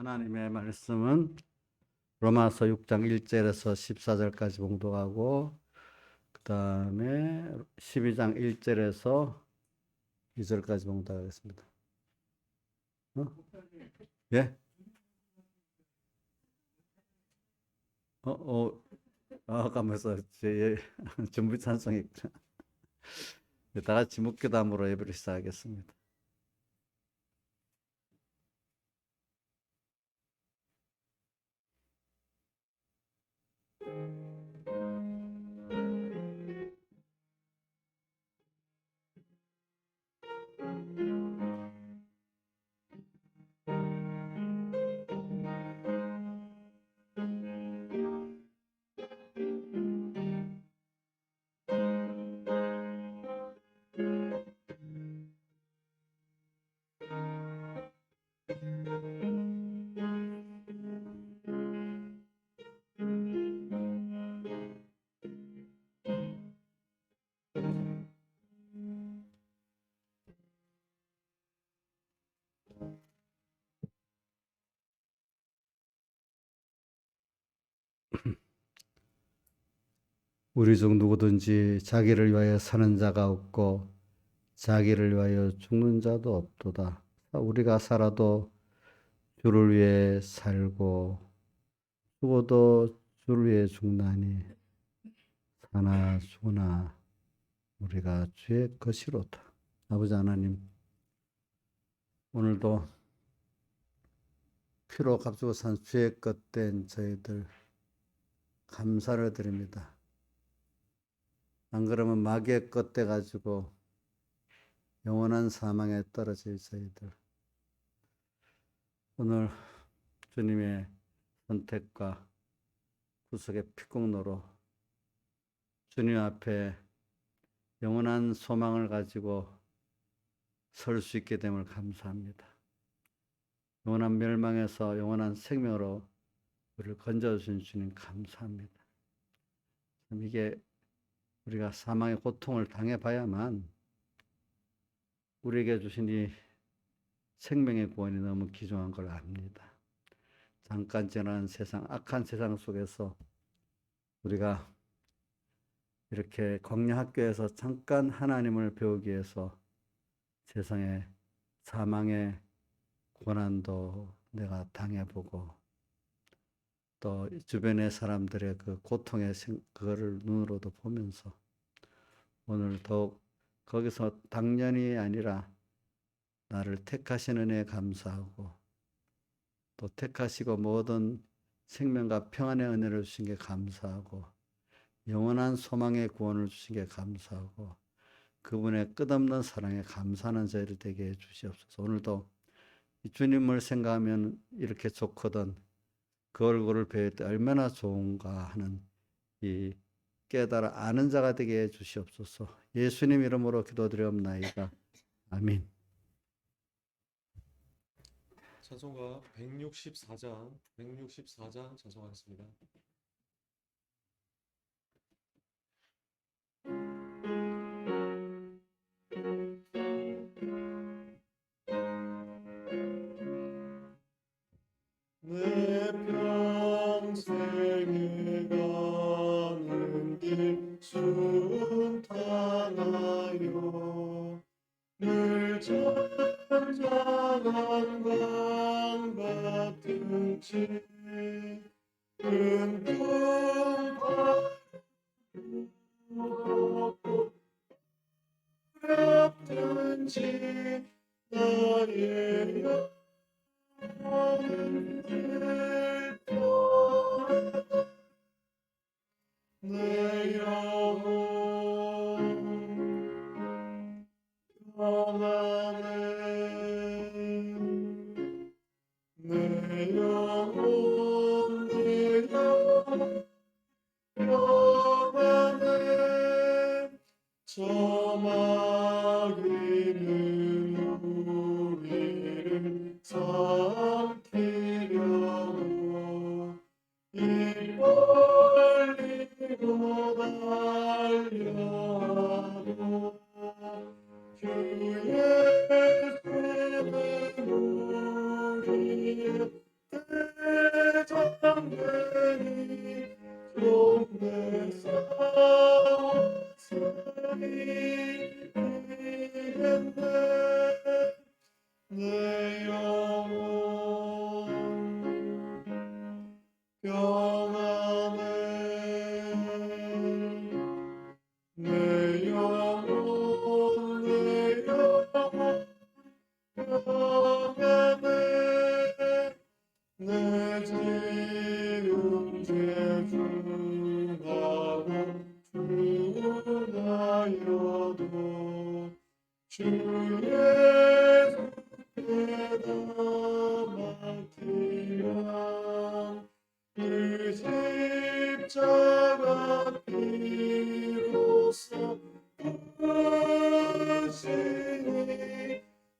하나님의 말씀은 로마서 6장 1절에서 14절까지 봉독하고 그 다음에 12장 1절에서 2절까지 봉독하겠습니다. 예? 가면서 전부 찬송이 다 같이 묵기담으로 예배를 시작하겠습니다. 우리 중 누구든지 자기를 위하여 사는 자가 없고 자기를 위하여 죽는 자도 없도다. 우리가 살아도 주를 위해 살고 죽어도 주를 위해 죽나니 사나 죽으나 우리가 주의 것이로다. 아버지 하나님, 오늘도 피로 값주고 산 주의 것 된 저희들 감사를 드립니다. 안 그러면 마귀의 것 돼가지고 영원한 사망에 떨어질 저희들. 오늘 주님의 선택과 구속의 피공로로 주님 앞에 영원한 소망을 가지고 설 수 있게 됨을 감사합니다. 영원한 멸망에서 영원한 생명으로 우리를 건져주신 주님 감사합니다. 이게 우리가 사망의 고통을 당해봐야만 우리에게 주신 이 생명의 구원이 너무 귀중한 걸 압니다. 잠깐 지나는 세상, 악한 세상 속에서 우리가 이렇게 광야학교에서 잠깐 하나님을 배우기 위해서 세상의 사망의 고난도 내가 당해보고 또 주변의 사람들의 그 고통의 그거를 눈으로도 보면서 오늘 더욱 거기서 당연히 아니라 나를 택하신 은혜에 감사하고 또 택하시고 모든 생명과 평안의 은혜를 주신 게 감사하고 영원한 소망의 구원을 주신 게 감사하고 그분의 끝없는 사랑에 감사하는 저희를 되게 해주시옵소서. 오늘도 주님을 생각하면 이렇게 좋거든 그 얼굴을 배울 때 얼마나 좋은가 하는 이 깨달아 아는 자가 되게 해주시옵소서. 예수님 이름으로 기도드리옵나이다. 아멘. 찬송가 164장 찬송하겠습니다. 내 평생에 가는 길 순탄하여 늘 잔잔한 강 같은 지 큰 꿈 같은지 나의 영혼은 들떠 내 영혼 평안해 내 영혼 내 영혼 평안해 저 마귀는 우리를 평안해 내 영혼 내 영혼 평안해 내 지음 죄중하고 중하여도 주 예수께다 맡기면 그 십자가 피로써 부으시니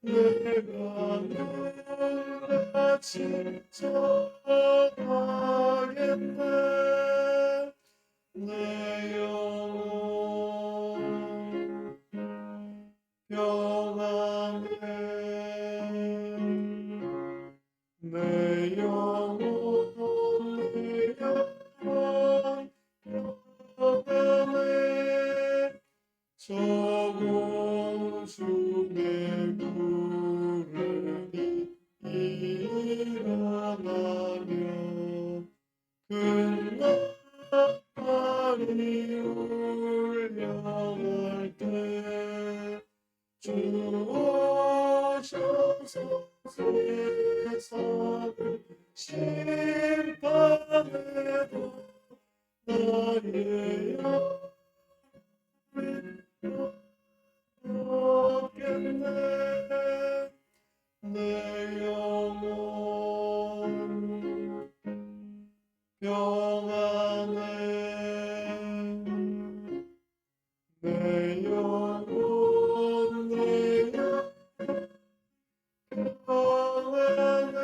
내가 눈같이 전하겠네 내 영혼 평안해 내 영혼 내 영혼 평안해 저공중에 부르니 일어나며 큰 나팔이 울려갈 때 주 오셔서 세상을 심판해도 나의 영혼을 얻겠네 내 영혼 평안해 내 영혼 내 영혼 평안해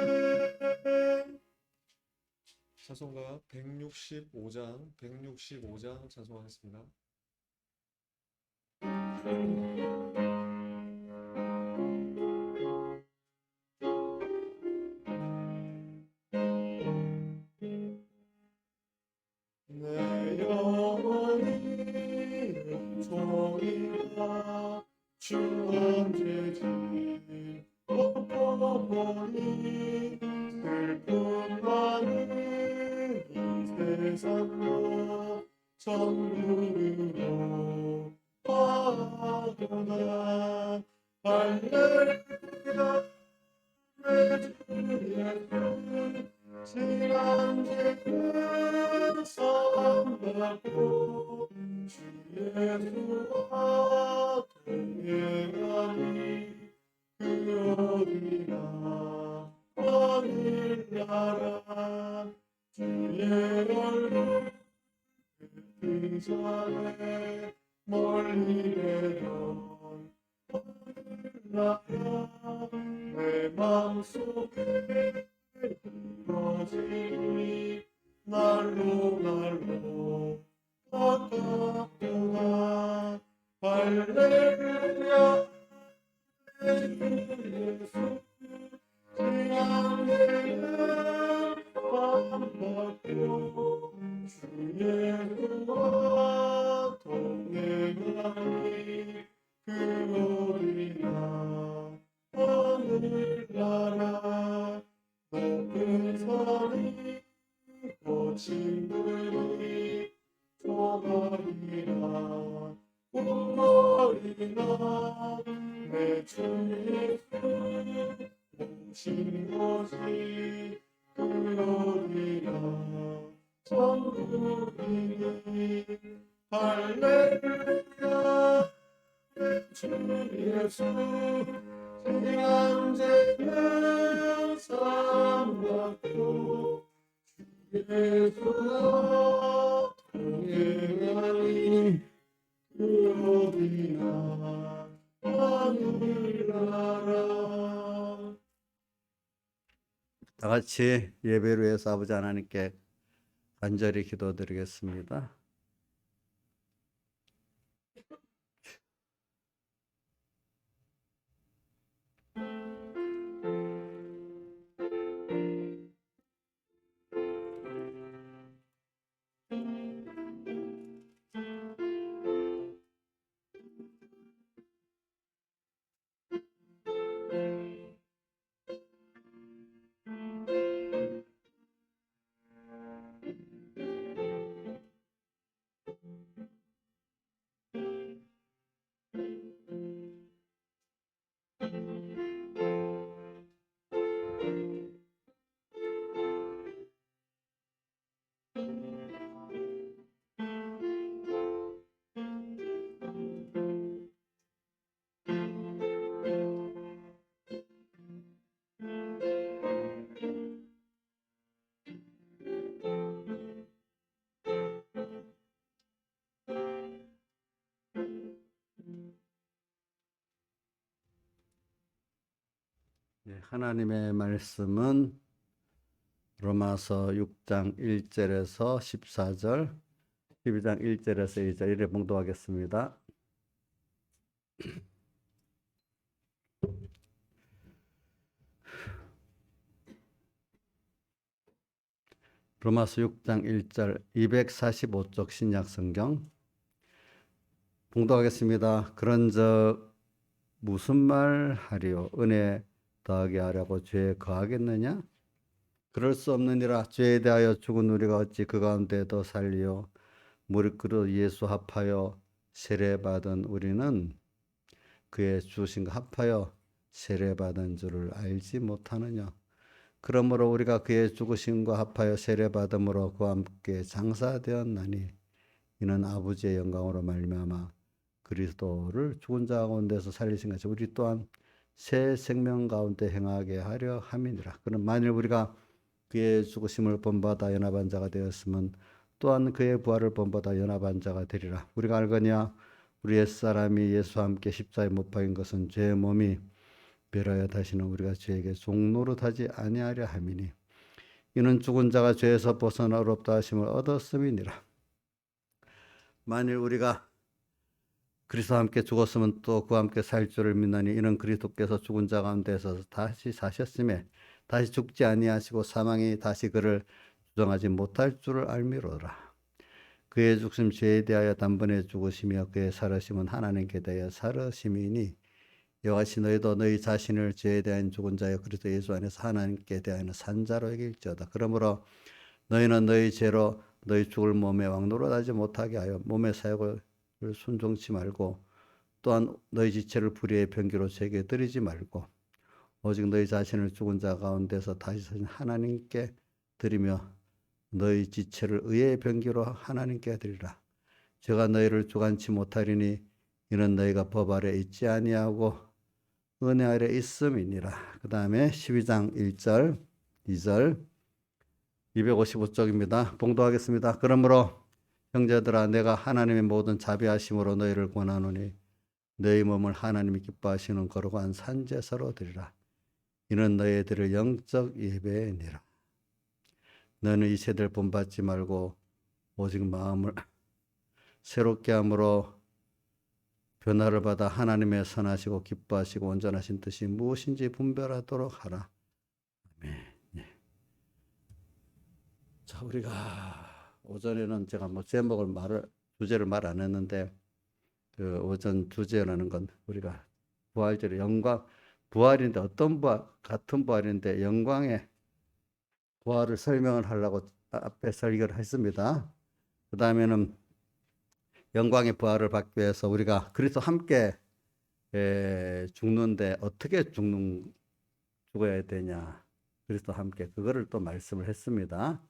찬송가 165장 찬송하겠습니다. 내 영혼이 종이라 주 언제지 걷고 보니 슬픔 많은 이 세상로 천국으로 가도다 할렐루야 내 주 예수 지난 죄는 사함받고 주 예수와 동행하니 그 어디나 하늘나라 주의 얼굴 그 전에 멀리 내던 하늘나라 내 맘속에 이루어지니 날로 날로 가깝도다 할렐루야 예수 지난 내는 밤받고 주 예수와 동행하니 그 어디나 하늘나라 높은 산이 거친 들이 조각이나 꿈머리나 내 주 예수 오신 곳이 그 어디나 천국이니 할렐루야 내 주 예수 지난 죄는 사함받고 예수와 동행하니 그 어디나 하늘나라 다 같이 예배를 위해서 아버지 하나님께 간절히 기도드리겠습니다. 하나님의 말씀은 로마서 6장 1절에서 14절, 12장 1절에서 2절 이래 봉독하겠습니다. 로마서 6장 1절 245쪽 신약성경 봉독하겠습니다. 그런즉 무슨 말 하리요? 은혜 더하게 하려고 죄에 거하겠느냐? 그럴 수 없느니라. 죄에 대하여 죽은 우리가 어찌 그 가운데 더 살리요? 무릇 그로 예수 합하여 세례받은 우리는 그의 주신 것 합하여 세례받은 줄을 알지 못하느냐? 그러므로 우리가 그의 죽으심과 합하여 세례받음으로 그와 함께 장사되었나니 이는 아버지의 영광으로 말미암아 그리스도를 죽은 자 가운데서 살리신 것이 우리 또한 새 생명 가운데 행하게 하려 함이니라. 그럼 만일 우리가 그의 죽으심을 본받아 연합한 자가 되었으면 또한 그의 부활을 본받아 연합한 자가 되리라. 우리가 알거니와 우리 옛사람이 예수와 함께 십자가에 못 박인 것은 죄의 몸이 멸하여 다시는 우리가 죄에게 종노릇하지 아니하려 함이니 이는 죽은 자가 죄에서 벗어나 의롭다 하심을 얻었음이니라. 만일 우리가 그리스도와 함께 죽었으면 또 그와 함께 살 줄을 믿나니 이는 그리스도께서 죽은 자 가운데서 다시 사셨음에 다시 죽지 아니하시고 사망이 다시 그를 주장하지 못할 줄을 알미로라. 그의 죽음 죄에 대하여 단번에 죽으시며 그의 살으심은 하나님께 대하여 살으심이니 이와 같이 너희도 너희 자신을 죄에 대한 죽은 자여 그리스도 예수 안에서 하나님께 대하여 산 자로 여길지어다. 그러므로 너희는 너희 죄로 너희 죽을 몸에 왕노릇하지 못하게 하여 몸의 사역을 순종치 말고 또한 너희 지체를 불의의 병기로 제게 드리지 말고 오직 너희 자신을 죽은 자 가운데서 다시 사신 하나님께 드리며 너희 지체를 의의 병기로 하나님께 드리라. 제가 너희를 주관치 못하리니 이는 너희가 법 아래 있지 아니하고 은혜 아래 있음이니라. 그 다음에 12장 1절 2절 255쪽입니다. 봉독하겠습니다. 그러므로 형제들아 내가 하나님의 모든 자비하심으로 너희를 권하노니 너희 몸을 하나님이 기뻐하시는 거룩한 산제사로 드리라. 이는 너희들을 영적 예배니라. 너는 이 세대를 본받지 말고 오직 마음을 새롭게 함으로 변화를 받아 하나님의 선하시고 기뻐하시고 온전하신 뜻이 무엇인지 분별하도록 하라. 아멘. 네. 자, 우리가 오전에는 제가 주제를 말 안 했는데 그 오전 주제라는 건 우리가 부활절의 영광, 부활인데 어떤 부활, 같은 부활인데 영광의 부활을 설명을 하려고 앞에 설교를 했습니다. 그 다음에는 영광의 부활을 받기 위해서 우리가 그리스도 함께 죽는데 어떻게 죽어야 되냐. 그리스도 함께 그거를 또 말씀을 했습니다.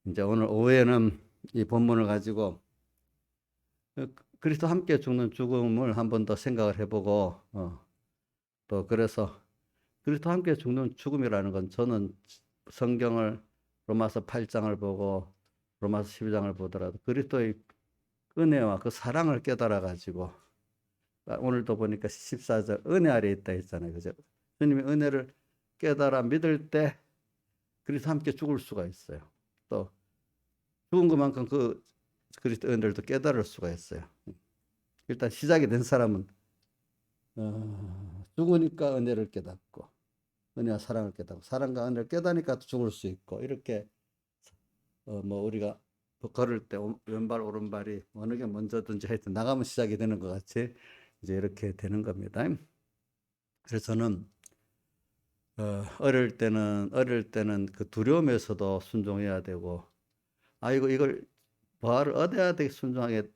이제 오늘 오후에는 이 본문을 가지고 그리스도 함께 죽는 죽음을 한 번 더 생각을 해보고 또 그래서 그리스도 함께 죽는 죽음이라는 건 저는 성경을 로마서 8장을 보고 로마서 12장을 보더라도 그리스도의 은혜와 그 사랑을 깨달아 가지고 오늘도 보니까 14절 은혜 아래 있다 했잖아요. 그죠? 주님의 은혜를 깨달아 믿을 때 그리스도 함께 죽을 수가 있어요. 또 죽은 것만큼 그 그리스도 은혜를 또 깨달을 수가 있어요. 일단 시작이 된 사람은 죽으니까 은혜를 깨닫고 은혜와 사랑을 깨닫고 사랑과 은혜를 깨닫으니까 죽을 수 있고 이렇게 우리가 걸을 때 왼발 오른발이 어느 게 먼저든지 하여튼 나가면 시작이 되는 것 같이 이제 이렇게 되는 겁니다. 그래서 저는 어릴 때는 그 두려움에서도 순종해야 되고 아이고 이걸 부활을 얻어야 되게 순종하게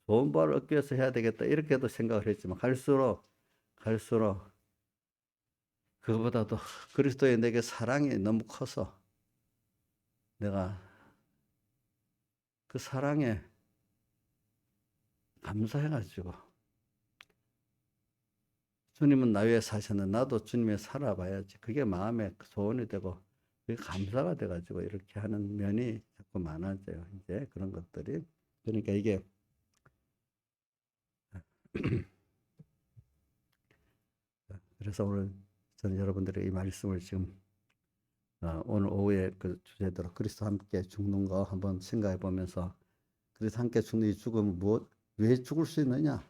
좋은 부활을 얻기 위해서 해야 되겠다 이렇게도 생각을 했지만 갈수록 그보다도 그리스도의 내게 사랑이 너무 커서 내가 그 사랑에 감사해가지고 주님은 나 위해 사셨는데 나도 주님에 살아봐야지. 그게 마음의 소원이 되고 그게 감사가 돼가지고 이렇게 하는 면이 자꾸 많아져요. 이제 그런 것들이. 그러니까 이게 그래서 오늘 저는 여러분들의 이 말씀을 지금 오늘 오후에 그 주제대로 그리스도 함께 죽는 거 한번 생각해 보면서 그리스도 함께 죽는 이 죽음은 왜 죽을 수 있느냐?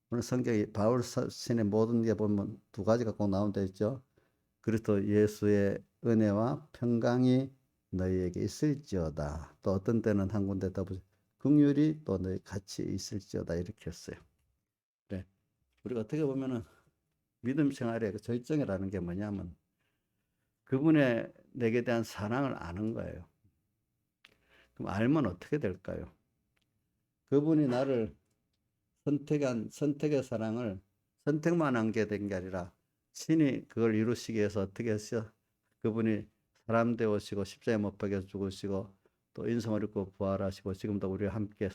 오늘 성경이 바울 신의 모든 게 보면 두 가지가 꼭 나온다 했죠. 그리스도 예수의 은혜와 평강이 너희에게 있을지어다. 또 어떤 때는 한 군데 더 긍휼이 또 너희 같이 있을지어다 이렇게 했어요. 그래. 우리가 어떻게 보면은 믿음 생활의 그 절정이라는 게 뭐냐면 그분의 내게 대한 사랑을 아는 거예요. 그럼 알면 어떻게 될까요? 그분이 나를 선택의 사랑을 선택만 한 게 된 게 아니라 신이 그걸 이루시기 위해서 어떻게 했어? 그분이 사람 되오시고 십자가에 못 박혀 죽으시고 또 인성을 입고 부활하시고 지금도 우리와 함께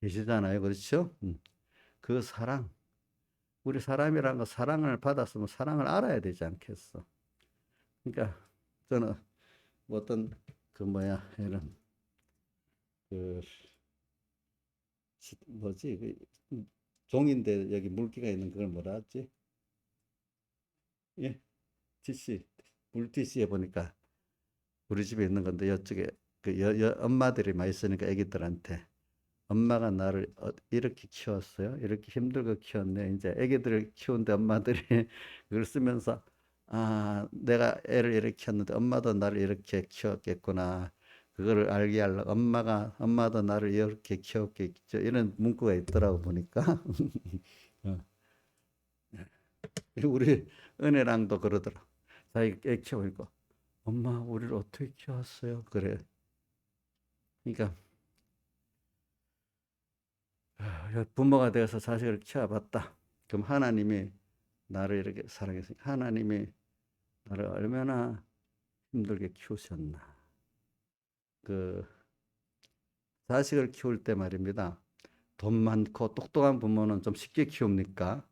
계시잖아요. 그렇죠? 그 사랑, 우리 사람이란 거 사랑을 받았으면 사랑을 알아야 되지 않겠어? 그러니까 저는 어떤 이런 뭐지 종인데 여기 물기가 있는 그걸 뭐라 하지? 예, 티시 물티슈에 보니까 우리 집에 있는 건데 이쪽에 엄마들이 많이 쓰니까 애기들한테 엄마가 나를 이렇게 키웠어요. 이렇게 힘들게 키웠네. 이제 애기들을 키우는데 엄마들이 그걸 쓰면서 아, 내가 애를 이렇게 키웠는데 엄마도 나를 이렇게 키웠겠구나. 그거를 알게 하려고 엄마도 나를 이렇게 키웠겠죠. 이런 문구가 있더라고 보니까. 우리 은혜랑도 그러더라. 자기 애 키우니까 엄마 우리를 어떻게 키웠어요? 그래. 그러니까 부모가 되어서 자식을 키워봤다. 그럼 하나님이 나를 이렇게 사랑했으니까 하나님이 나를 얼마나 힘들게 키우셨나. 그 자식을 키울 때 말입니다. 돈 많고 똑똑한 부모는 좀 쉽게 키웁니까?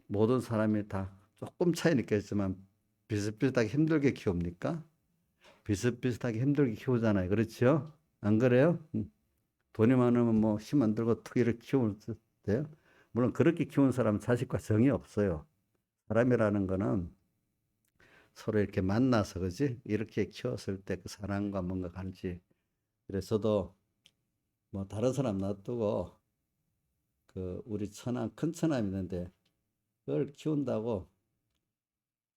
모든 사람이 다 조금 차이는 있겠지만 비슷비슷하게 힘들게 키웁니까? 비슷비슷하게 힘들게 키우잖아요. 그렇죠? 안 그래요? 돈이 많으면 뭐 힘 안 들고 툭 이렇게 키우는데요. 물론 그렇게 키운 사람은 자식과 정이 없어요. 사람이라는 거는 서로 이렇게 만나서 그지? 이렇게 키웠을 때 그 사랑과 뭔가 갈지. 그래서도 뭐 다른 사람 놔두고 그 우리 큰 처남 있는데 그걸 키운다고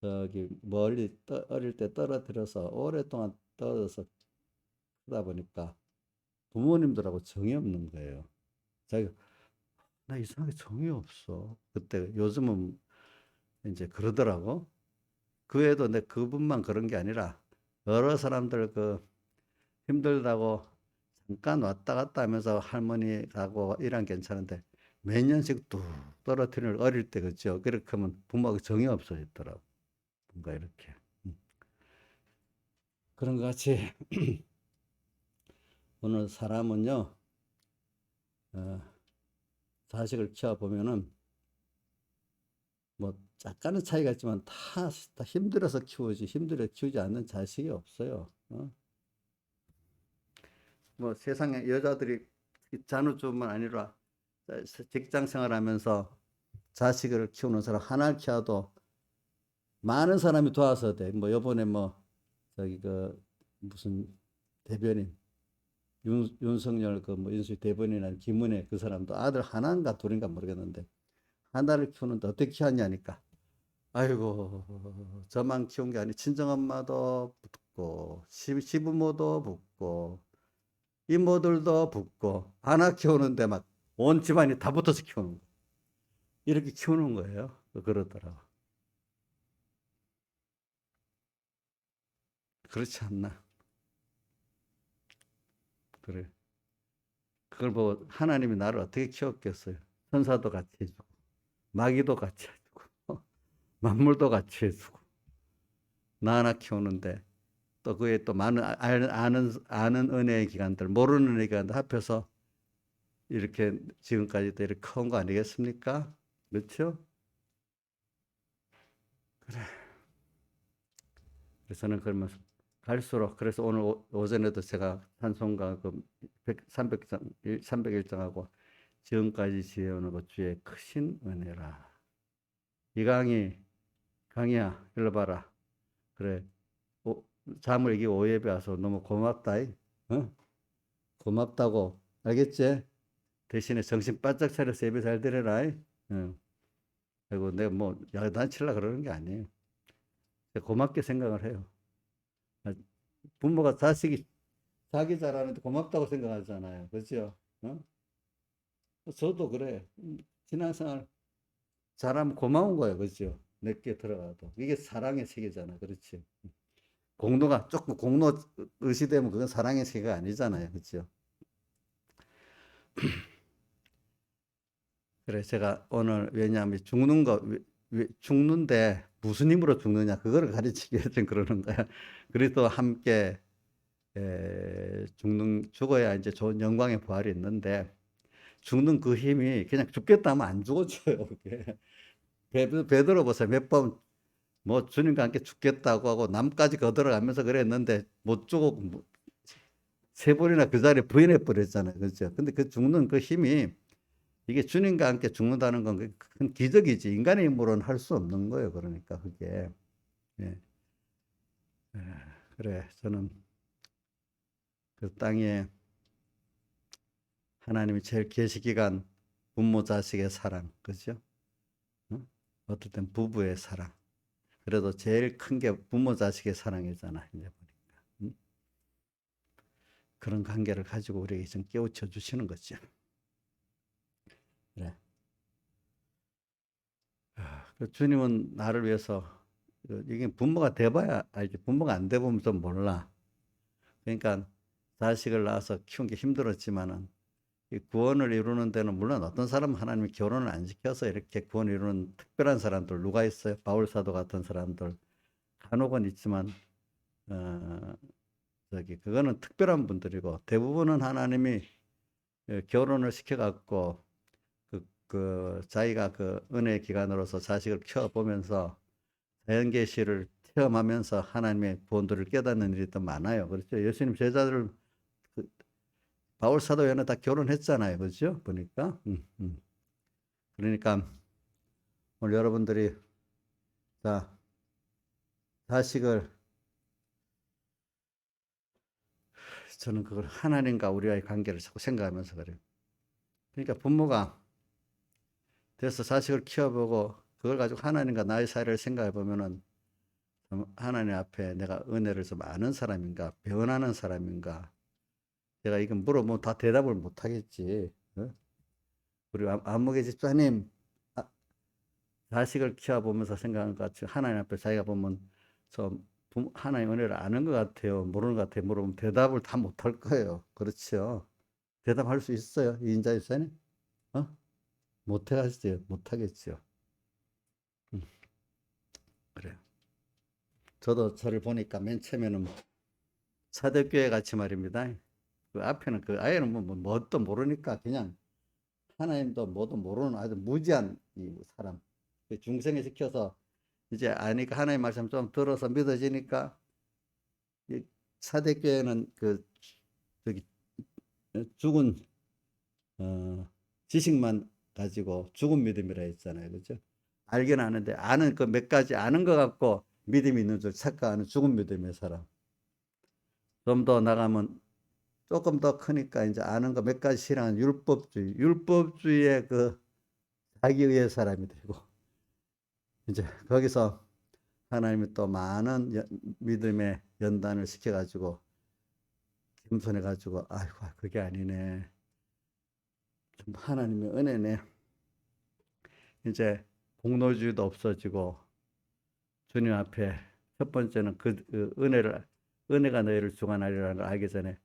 저기 멀리 어릴 때 떨어뜨려서 오랫동안 떨어져서 크다 보니까 부모님들하고 정이 없는 거예요. 자기가 나 이상하게 정이 없어. 그때 요즘은 이제 그러더라고. 그 애도 내 그분만 그런 게 아니라 여러 사람들 그 힘들다고 잠깐 왔다 갔다 하면서 할머니하고 이란 괜찮은데 몇 년씩 뚝 떨어뜨리는 어릴 때 그죠. 그렇게 하면 부모가 정이 없어지더라고. 뭔가 이렇게. 그런 것 같이 오늘 사람은요, 어, 자식을 키워보면은 뭐 약간의 차이가 있지만 다 힘들어서 키우지 힘들어 키우지 않는 자식이 없어요. 뭐 세상에 여자들이 잔우조만 아니라 직장 생활하면서 자식을 키우는 사람 하나 키워도 많은 사람이 도와서 돼. 뭐 요번에 뭐 저기 그 무슨 대변인 윤석열 그 뭐 인수 대변인이나 김은혜 그 사람도 아들 하나인가 둘인가 모르겠는데 하나를 키우는데 어떻게 키웠냐니까. 아이고 저만 키운 게 아니 친정엄마도 붙고 시부모도 붙고 이모들도 붙고 하나 키우는데 막 온 집안이 다 붙어서 키우는 거예요. 이렇게 키우는 거예요. 그러더라고. 그렇지 않나? 그래. 그걸 보고 하나님이 나를 어떻게 키웠겠어요? 천사도 같이 해주고, 마귀도 같이 해주고, 만물도 같이 해주고, 나 하나 키우는데, 또 그에 또 많은 아는 은혜의 기관들, 모르는 은혜의 기관들 합해서 이렇게 지금까지도 이렇게 커온 거 아니겠습니까? 그렇죠? 그래서는 그러면 갈수록, 그래서 오늘 오전에도 제가 찬송가 그 301장하고 지금까지 지어오는 것 주의 크신 은혜라. 이 강이야, 일로 봐라. 그래. 잠을 이기 오예배 와서 너무 고맙다. 어? 고맙다고. 알겠지? 대신에 정신 바짝 차려서 예배 잘 드려라. 응. 그리고 내가 뭐 야단치려 그러는 게 아니에요. 고맙게 생각을 해요. 부모가 자식이 자기 잘하는데 고맙다고 생각하잖아요. 그렇죠? 어? 저도 그래. 신앙생활 잘하면 고마운 거예요. 그렇죠? 내게 들어가도. 이게 사랑의 세계잖아. 그렇지? 공로가 조금 공로 의시되면 그건 사랑의 세계가 아니잖아요. 그렇죠? 그래 제가 오늘 왜냐하면 죽는데 무슨 힘으로 죽느냐 그거를 가르치기 위해서 그러는 거야. 그리스도와 함께 죽어야 이제 좋은 영광의 부활이 있는데 죽는 그 힘이 그냥 죽겠다 하면 안 죽어져요. 그게. 베드로 보세요. 몇 번 뭐 주님과 함께 죽겠다고 하고 남까지 거들어가면서 그랬는데 못 죽고 세 번이나 그 자리에 부인해 버렸잖아요. 그렇죠? 근데 그 죽는 그 힘이 이게 주님과 함께 죽는다는 건 큰 기적이지. 인간의 힘으로는 할 수 없는 거예요. 그러니까 그게. 예. 그래 저는 그 땅에 하나님이 제일 계시기간 부모 자식의 사랑, 그죠? 어떨 땐 부부의 사랑. 그래도 제일 큰 게 부모 자식의 사랑이잖아. 이제 보니까 그런 관계를 가지고 우리에게 좀 깨우쳐 주시는 거죠. 그래. 주님은 나를 위해서 이게 부모가 돼봐야 알지. 부모가 안 돼보면 좀 몰라. 그러니까 자식을 낳아서 키운 게 힘들었지만은 이 구원을 이루는 데는 물론 어떤 사람은 하나님이 결혼을 안 시켜서 이렇게 구원을 이루는 특별한 사람들 누가 있어요? 바울 사도 같은 사람들 간혹은 있지만 그거는 특별한 분들이고 대부분은 하나님이 결혼을 시켜갖고 자기가 그 은혜의 기관으로서 자식을 키워보면서 자연계시를 체험하면서 하나님의 구원들을 깨닫는 일이 더 많아요. 그렇죠? 예수님 제자들 바울 사도 외에는 다 결혼했잖아요. 그렇죠? 보니까. 그러니까 오늘 여러분들이 자 자식을 저는 그걸 하나님과 우리와의 관계를 자꾸 생각하면서 그래요. 그러니까 부모가 돼서 자식을 키워보고 그걸 가지고 하나님과 나의 사이를 생각해 보면은 하나님 앞에 내가 은혜를 좀 아는 사람인가 변하는 사람인가 제가 이건 물어보면 다 대답을 못 하겠지. 우리 안목의 집사님 자식을 키워보면서 생각하는 것 같이 하나님 앞에 자기가 보면 하나님 은혜를 아는 것 같아요 모르는 것 같아요 물어보면 대답을 다 못할 거예요. 그렇죠? 대답할 수 있어요 이인자 집사님? 못하겠어요. 못하겠죠. 그래요. 저도 저를 보니까 맨 처음에는 사대교회 같이 말입니다. 그 앞에는 그 아이는 뭣도 모르니까 그냥 하나님도 뭐도 모르는 아주 무지한 이 사람. 중생에 시켜서 이제 아니까 하나님 말씀 좀 들어서 믿어지니까 사대교회는 저기 죽은 지식만 가지고 죽은 믿음이라 했잖아요. 그죠? 알긴 아는데 아는 그 몇 가지 아는 것 같고 믿음이 있는 줄 착각하는 죽은 믿음의 사람. 좀 더 나가면 조금 더 크니까 이제 아는 거 몇 가지 싫어하는 율법주의의 그 자기의의 사람이 되고 이제 거기서 하나님이 또 많은 믿음의 연단을 시켜가지고 겸손해가지고 아이고 그게 아니네. 하나님의 은혜네. 이제 공로주의도 없어지고 주님 앞에 첫 번째는 그 은혜가 너희를 주관하리라는 걸 알기 전에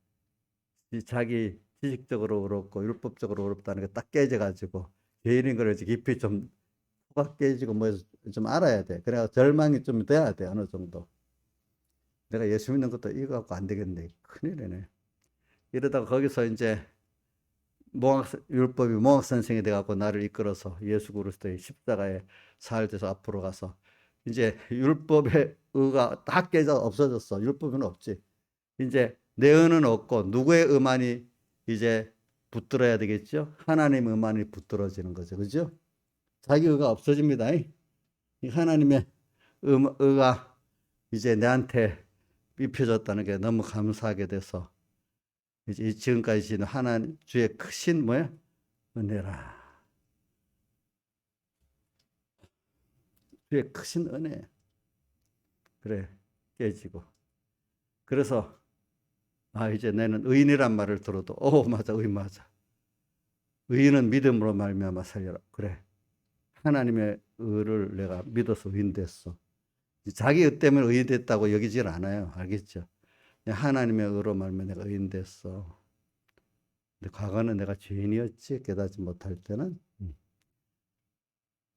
자기 지식적으로 어렵고 율법적으로 어렵다는 게 딱 깨져가지고 죄인인 걸 이제 깊이 좀 코가 깨지고 뭐 좀 알아야 돼. 그래야 절망이 좀 돼야 돼. 어느 정도. 내가 예수 믿는 것도 이거 갖고 안 되겠네. 큰일이네. 이러다가 거기서 이제 율법이 몽학 선생이 돼갖고 나를 이끌어서 예수 그리스도의 십자가에 살돼서 앞으로 가서 이제 율법의 의가 다 깨져 없어졌어. 율법은 없지. 이제 내 의는 없고 누구의 의만이 이제 붙들어야 되겠죠? 하나님의 의만이 붙들어지는 거죠. 그죠? 자기 의가 없어집니다. 이 하나님의 의가 이제 내한테 입혀졌다는 게 너무 감사하게 돼서 이제 지금까지 지는 하나님 주의 크신 뭐야? 은혜라. 주의 크신 은혜. 그래, 깨지고. 그래서 이제 나는 의인이란 말을 들어도 맞아, 의인 맞아. 의인은 믿음으로 말미암아 살려라. 그래, 하나님의 의를 내가 믿어서 의인 됐어. 자기 의 때문에 의인 됐다고 여기질 않아요. 알겠죠? 하나님의 의로 말미암아 내가 의인 됐어. 근데 과거는 내가 죄인이었지, 깨닫지 못할 때는.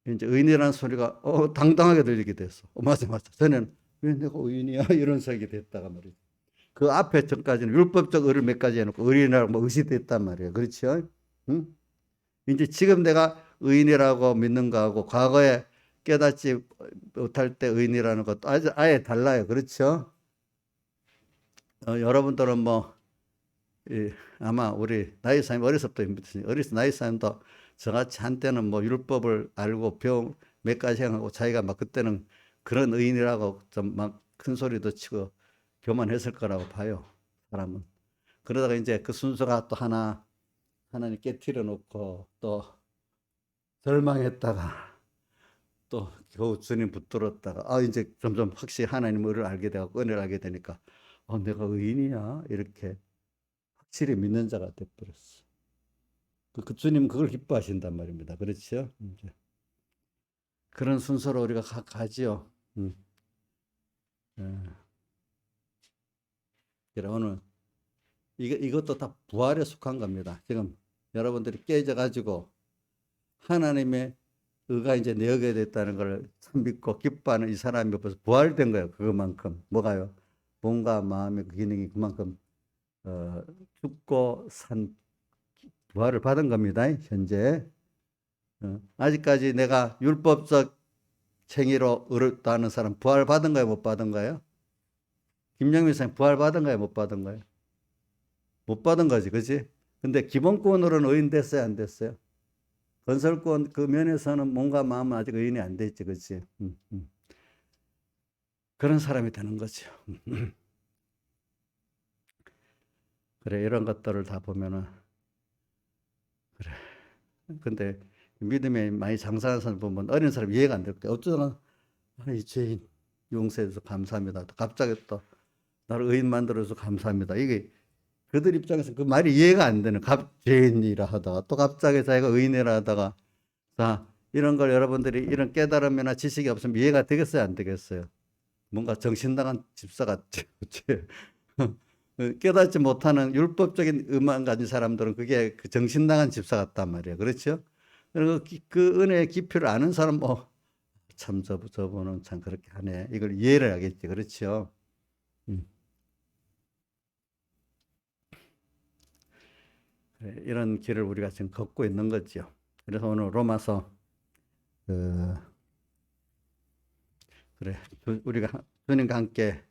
이제 의인이라는 소리가 당당하게 들리게 됐어. 맞아. 전에는 왜 내가 의인이야? 이런 생각이 됐다가 말이죠. 그 앞에 전까지는 율법적 의를 몇 가지 해놓고 의인이라고 뭐 의시됐단 말이에요. 그렇죠? 응? 이제 지금 내가 의인이라고 믿는 거하고 과거에 깨닫지 못할 때 의인이라는 것도 아예 달라요. 그렇죠? 여러분들은 아마 우리 나이 사님 어렸을 나이 사님도 저같이 한때는 율법을 알고 배운 몇 가지 행하고 자기가 그때는 그런 의인이라고 좀 큰 소리도 치고 교만했을 거라고 봐요. 사람은. 그러다가 이제 그 순서가 또 하나님 깨트려 놓고 또 절망했다가 또 겨우 주님 붙들었다가 이제 점점 확실히 하나님의 의를 알게 되고 은혜를 알게 되니까 내가 의인이야 이렇게 확실히 믿는 자가 돼버렸어. 그 주님 그걸 기뻐하신단 말입니다. 그렇죠? 이제 그런 순서로 우리가 가지요. 그래 오늘 이것도 다 부활에 속한 겁니다. 지금 여러분들이 깨져가지고 하나님의 의가 이제 내 의가 됐다는 걸 참 믿고 기뻐하는 이 사람이 벌써 부활된 거예요. 그만큼 뭐가요? 몸과 마음의 그 기능이 그만큼 죽고 산 부활을 받은 겁니다. 현재 아직까지 내가 율법적 행위로 의롭다 하는 사람 부활 받은 거예요? 못 받은 거예요? 김영민 선생 부활 받은 거예요? 못 받은 거예요? 못 받은 거지, 그지? 근데 기본권으로는 의인 됐어요, 안 됐어요? 건설권 그 면에서는 몸과 마음은 아직 의인이 안 됐지, 그지? 그런 사람이 되는 거죠. 그래, 이런 것들을 다 보면은 그래. 근데 믿음에 많이 장사하는 사람 보면 어린 사람 이해가 안 될 거야. 어쩌다가 이 죄인 용서해줘서 감사합니다. 또 갑자기 또 나를 의인 만들어줘서 감사합니다. 이게 그들 입장에서 그 말이 이해가 안 되는 죄인이라 하다가 또 갑자기 자기가 의인이라 하다가 자 이런 걸 여러분들이 이런 깨달음이나 지식이 없으면 이해가 되겠어요? 안 되겠어요? 뭔가 정신나간 집사 같죠. 깨닫지 못하는 율법적인 의만 가진 사람들은 그게 그 정신나간 집사 같단 말이에요. 그렇죠? 그리고 그 은혜의 깊이를 아는 사람, 참, 저분은 참 그렇게 하네. 이걸 이해를 하겠지. 그렇죠? 그래, 이런 길을 우리가 지금 걷고 있는 거죠. 그래서 오늘 로마서, 그래, 우리가 주님과 함께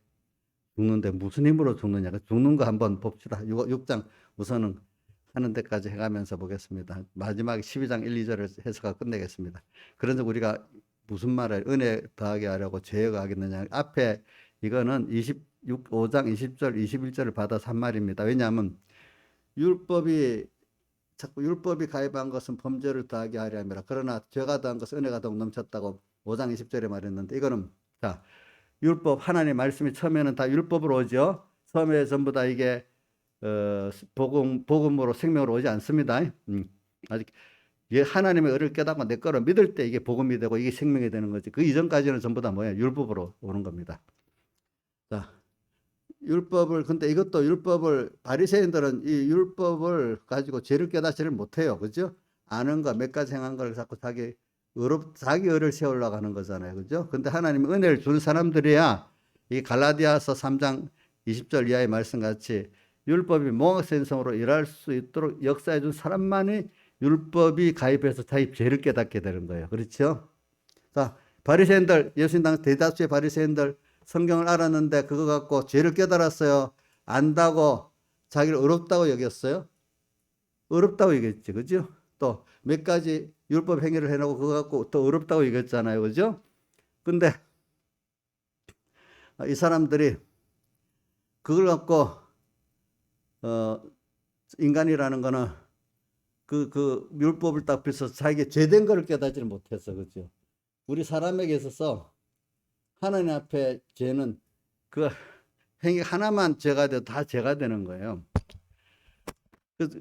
죽는데 무슨 힘으로 죽느냐. 죽는 거 한번 봅시다. 6장 우선은 하는 데까지 해가면서 보겠습니다. 마지막 12장 1, 2절을 해서가 끝내겠습니다. 그런데 우리가 무슨 말을 은혜 더하게 하려고 죄가 하겠느냐. 앞에 이거는 5장 20절, 21절을 받아서 한 말입니다. 왜냐하면 자꾸 율법이 가입한 것은 범죄를 더하게 하려 함이라. 그러나 죄가 더한 것은 은혜가 더욱 넘쳤다고 5장 20절에 말했는데 이거는 자 율법 하나님의 말씀이 처음에는 다 율법으로 오죠. 처음에 전부 다 이게 복음으로 생명으로 오지 않습니다. 아직 하나님의 의를 깨닫고 내 거로 믿을 때 이게 복음이 되고 이게 생명이 되는 거지. 그 이전까지는 전부 다 율법으로 오는 겁니다. 자, 율법을 근데 이것도 율법을 바리새인들은 이 율법을 가지고 죄를 깨닫지를 못해요. 그죠? 아는 거 몇 가지 행한 걸 자꾸 자기 의를 세우려고 하는 거잖아요. 그죠? 근데 하나님이 은혜를 준 사람들이야 이 갈라디아서 3장 20절 이하의 말씀 같이 율법이 몽학생성으로 일할 수 있도록 역사해 준 사람만이 율법이 가입해서 자기 죄를 깨닫게 되는 거예요. 그렇죠? 자, 바리새인들, 예수님 대다수의 바리새인들 성경을 알았는데 그거 갖고 죄를 깨달았어요. 안다고 자기를 어렵다고 여겼어요. 어렵다고 여겼지, 그죠? 또 몇 가지 율법 행위를 해놓고 그거 갖고 더 어렵다고 여겼잖아요, 그죠? 근데 이 사람들이 그걸 갖고 인간이라는 거는 그 율법을 딱 비춰서 자기가 죄된 거를 깨닫지를 못했어, 그죠? 우리 사람에게 있어서 하나님 앞에 죄는 그 행위 하나만 죄가 돼도 다 죄가 되는 거예요.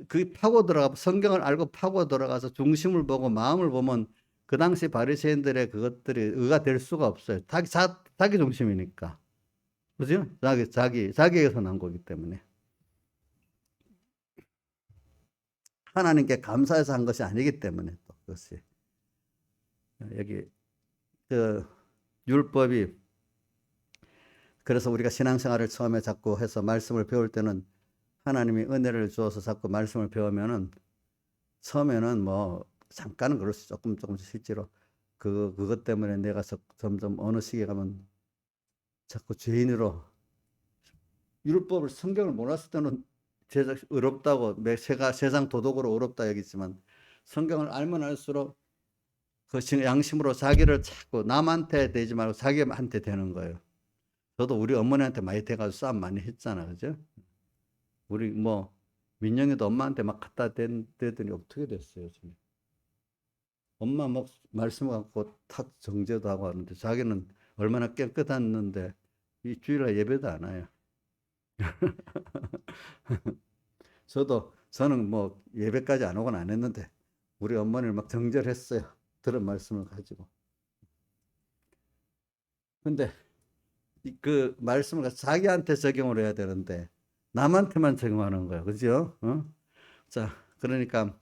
그 파고 들어가 성경을 알고 파고 들어가서 중심을 보고 마음을 보면 그 당시 바리새인들의 그것들이 의가 될 수가 없어요. 자기 중심이니까. 그죠? 자기에서 난 거기 때문에. 하나님께 감사해서 한 것이 아니기 때문에 또 그것이. 여기 그 율법이 그래서 우리가 신앙생활을 처음에 자꾸 해서 말씀을 배울 때는 하나님이 은혜를 주어서 자꾸 말씀을 배우면은 처음에는 뭐 잠깐은 그럴 수 조금씩 실제로 그것 때문에 내가 점점 어느 시기에 가면 자꾸 죄인으로 율법을 성경을 몰랐을 때는 어렵다고 세상 도덕으로 어렵다 여기지만 성경을 알면 알수록 그 양심으로 자기를 자꾸 남한테 되지 말고 자기한테 되는 거예요. 저도 우리 어머니한테 많이 돼가지고 싸움 많이 했잖아, 그죠? 우리 뭐 민영이도 엄마한테 막 갖다 대더니 어떻게 됐어요, 지금? 엄마 막 말씀 갖고 탁 정죄도 하고 하는데 자기는 얼마나 깨끗했는데 이 주일날 예배도 안 와요. 저는 뭐 예배까지 안 오곤 안 했는데 우리 어머니를 막 정죄했어요. 들은 말씀을 가지고. 근데 그 말씀을 자기한테 적용을 해야 되는데 남한테만 적용하는 거예요. 그죠? 자, 그러니까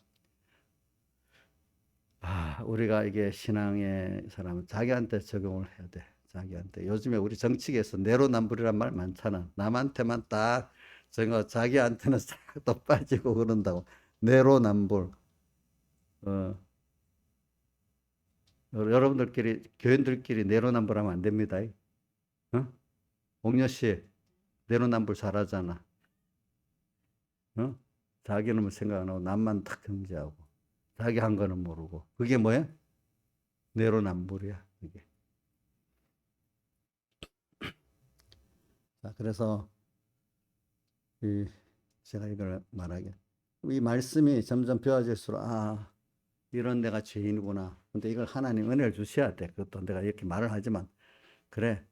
우리가 이게 신앙의 사람은 자기한테 적용을 해야 돼. 자기한테. 요즘에 우리 정치계에서 내로남불이란 말 많잖아. 남한테만 딱 적용, 자기한테는 싹 또 빠지고 그런다고. 내로남불. 여러분들끼리 교인들끼리 내로남불하면 안 됩니다. 옥녀 씨 내로남불 잘하잖아. 자기 놈을 생각 안 하고 남만 탁 경제하고 자기 한 거는 모르고 그게 뭐야? 내로남불이야. 이게. 자, 그래서 제가 이걸 말하게 이 말씀이 점점 배워질수록 이런 내가 죄인이구나. 근데 이걸 하나님 은혜를 주셔야 돼. 그것도 내가 이렇게 말을 하지만 그래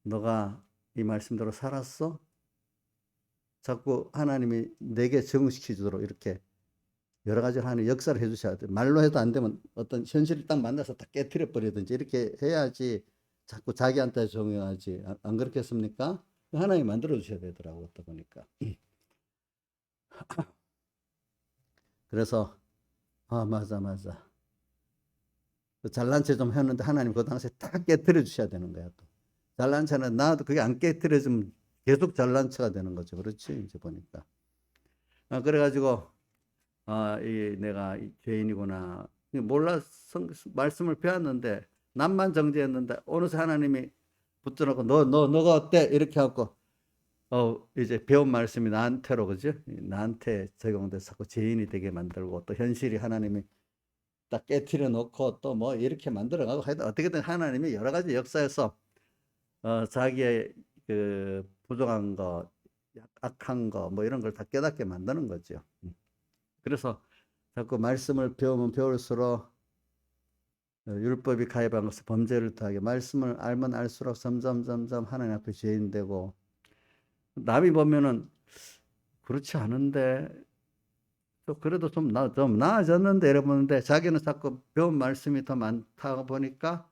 너가 이 말씀대로 살았어? 자꾸 하나님이 내게 적응시켜 주도록 이렇게 여러 가지를 하는 역사를 해 주셔야 돼. 말로 해도 안 되면 어떤 현실을 딱 만나서 다 깨트려 버리든지 이렇게 해야지 자꾸 자기한테 적용하지. 안 그렇겠습니까? 하나님이 만들어 주셔야 되더라고. 어떠 보니까. 그래서 맞아. 잘난 체 좀 했는데 하나님 그 당시에 딱 깨트려 주셔야 되는 거야. 또. 잘난 체는 나도 그게 안 깨트려지면 계속 잘난 체가 되는 거죠. 그렇지? 이제 보니까. 그래가지고 내가 죄인이구나. 몰라 말씀을 배웠는데 남만 정죄했는데 어느새 하나님이 붙들어놓고 너가 어때? 이렇게 하고 이제 배운 말씀이 나한테로 그죠? 나한테 적용돼서 자꾸 죄인이 되게 만들고 또 현실이 하나님이 딱 깨트려 놓고 또 뭐 이렇게 만들어가고 하여튼 어떻게든 하나님이 여러 가지 역사에서 자기의 그 부족한 거, 악한 거 뭐 이런 걸 다 깨닫게 만드는 거죠. 그래서 자꾸 말씀을 배우면 배울수록 율법이 가입한 것을 범죄를 더하게 말씀을 알면 알수록 점점 하나님 앞에 죄인 되고 남이 보면은 그렇지 않은데 또 그래도 좀 나아졌는데 이러는데 자기는 자꾸 배운 말씀이 더 많다 보니까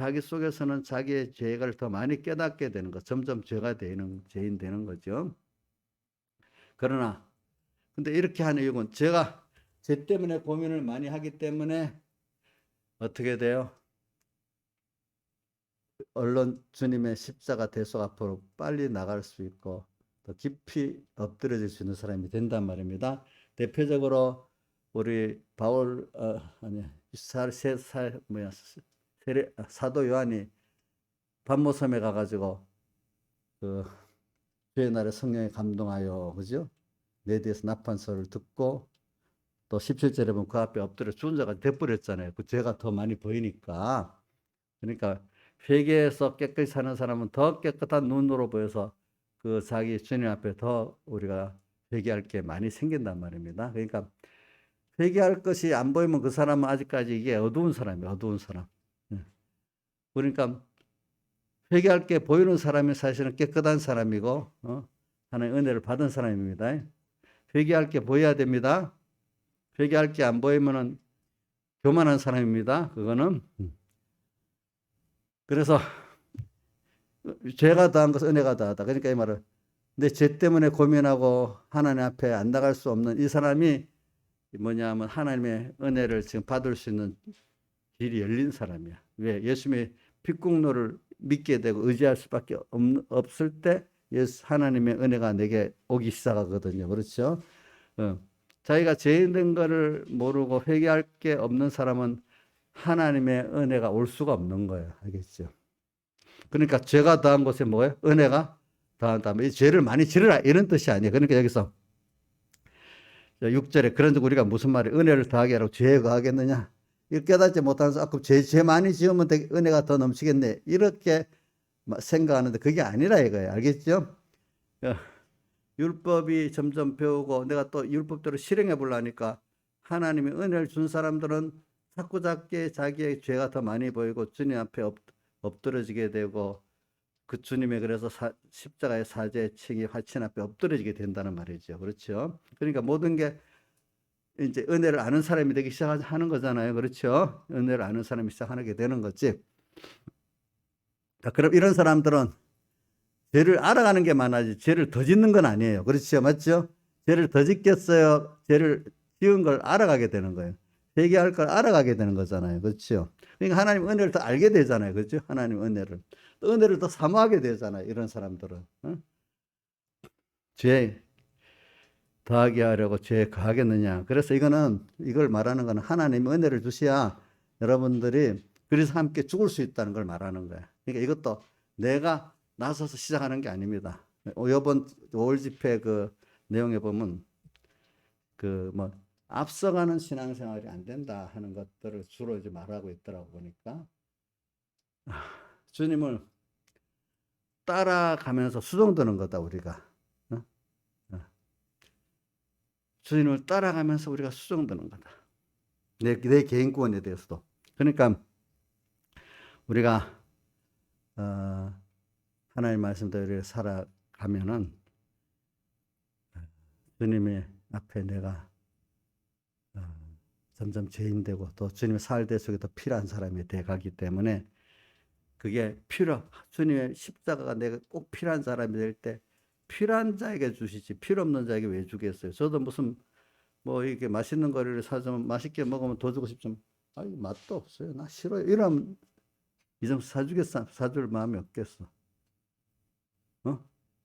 자기 속에서는 자기의 죄를 더 많이 깨닫게 되는 거, 점점 죄인 되는 거죠. 그러나 근데 이렇게 하는 이유는 제가 죄 때문에 고민을 많이 하기 때문에 어떻게 돼요? 얼른 주님의 십자가 대속 앞으로 빨리 나갈 수 있고 더 깊이 엎드려질 수 있는 사람이 된단 말입니다. 대표적으로 우리 바울 사도 요한이 반모섬에 가가지고 그 주의 날에 성령에 감동하여 그죠? 내 뒤에서 나판소를 듣고 또 17절에 보면 그 앞에 엎드려 죽은 자가 돼버렸잖아요. 그 죄가 더 많이 보이니까. 그러니까 회개해서 깨끗이 사는 사람은 더 깨끗한 눈으로 보여서 그 자기 주님 앞에 더 우리가 회개할 게 많이 생긴단 말입니다. 그러니까 회개할 것이 안 보이면 그 사람은 아직까지 이게 어두운 사람이에요. 어두운 사람. 그러니까 회개할 게 보이는 사람이 사실은 깨끗한 사람이고 하나님의 은혜를 받은 사람입니다. 회개할 게 보여야 됩니다. 회개할 게 안 보이면은 교만한 사람입니다. 그거는. 그래서 죄가 더한 것은 은혜가 더하다. 그러니까 이 말은 내 죄 때문에 고민하고 하나님 앞에 안 나갈 수 없는 이 사람이 뭐냐면 하나님의 은혜를 지금 받을 수 있는 길이 열린 사람이야. 왜? 예수님의 핏국노를 믿게 되고 의지할 수밖에 없을 때 하나님의 은혜가 내게 오기 시작하거든요. 그렇죠? 자기가 죄인 된 거를 모르고 회개할 게 없는 사람은 하나님의 은혜가 올 수가 없는 거예요. 알겠죠? 그러니까 죄가 더한 곳에 뭐예요? 은혜가 더한다. 이 죄를 많이 지르라 이런 뜻이 아니에요. 그러니까 여기서 6절에 그런데 우리가 무슨 말이에요? 은혜를 더하게 하라고 죄에 거하겠느냐? 이렇게 깨닫지 못하는 사람 죄 많이 지으면 은혜가 더 넘치겠네. 이렇게 생각하는데 그게 아니라 이거예요. 알겠죠? 율법이 점점 배우고 내가 또 율법대로 실행해 보려니까 하나님이 은혜를 준 사람들은 자꾸자꾸 자기의 죄가 더 많이 보이고 주님 앞에 엎드러지게 되고 그 주님의 그래서 십자가의 사죄의 칭이 화친 앞에 엎드러지게 된다는 말이죠. 그렇죠? 그러니까 모든 게 이제 은혜를 아는 사람이 되기 시작하는 거잖아요. 그렇죠? 은혜를 아는 사람이 시작하게 되는 거지. 그럼 이런 사람들은 죄를 알아가는 게 많아지 죄를 더 짓는 건 아니에요. 그렇죠? 맞죠? 죄를 더 짓겠어요? 죄를 지은 걸 알아가게 되는 거예요. 회개할 걸 알아가게 되는 거잖아요. 그렇죠? 그러니까 하나님 은혜를 더 알게 되잖아요. 그렇죠? 하나님 은혜를. 또 은혜를 더 사모하게 되잖아요. 이런 사람들은. 죄 더하게 하려고 죄에 거하겠느냐. 그래서 이걸 말하는 거는 하나님이 은혜를 주셔야 여러분들이 그래서 함께 죽을 수 있다는 걸 말하는 거예요. 그러니까 이것도 내가 나서서 시작하는 게 아닙니다. 이번 5월 집회 그 내용에 보면 앞서가는 신앙생활이 안 된다 하는 것들을 주로 이제 말하고 있더라고 보니까 주님을 따라가면서 수종드는 거다 우리가. 주님을 따라가면서 우리가 수종드는 거다. 내 개인 구원에 대해서도. 그러니까 우리가 하나님 말씀대로 살아가면은 주님의 앞에 내가 점점 죄인 되고 또 주님의 사활대 속에 더 필요한 사람이 돼가기 때문에 그게 주님의 십자가가 내가 꼭 필요한 사람이 될 때 필요한 자에게 주시지 필요 없는 자에게 왜 주겠어요? 저도 무슨 이게 맛있는 거리를 사주면 맛있게 먹으면 더 주고 싶지만 맛도 없어요. 나 싫어요. 이러면 이 정도 사주겠어? 사줄 마음이 없겠어.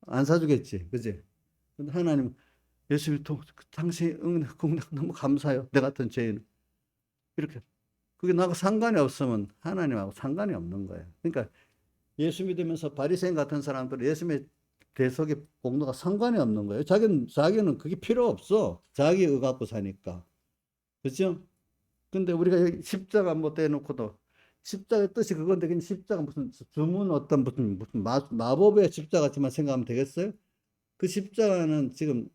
안 사주겠지. 그지? 근데 하나님 예수님 당신 응답 너무 감사해요. 내 같은 죄인. 이렇게 그게 나하고 상관이 없으면 하나님하고 상관이 없는 거예요. 그러니까 예수 믿으면서 바리새인 같은 사람들은 예수님의 대속의 공로가 상관이 없는 거예요. 자기는 그게 필요 없어. 자기 의 갖고 사니까. 그렇죠? 근데 우리가 여기 십자가 대놓고도 십자가의 뜻이 그건데 그냥 십자가 무슨 주문 어떤 무슨 마법의 십자가지만 생각하면 되겠어요? 그 십자가는 지금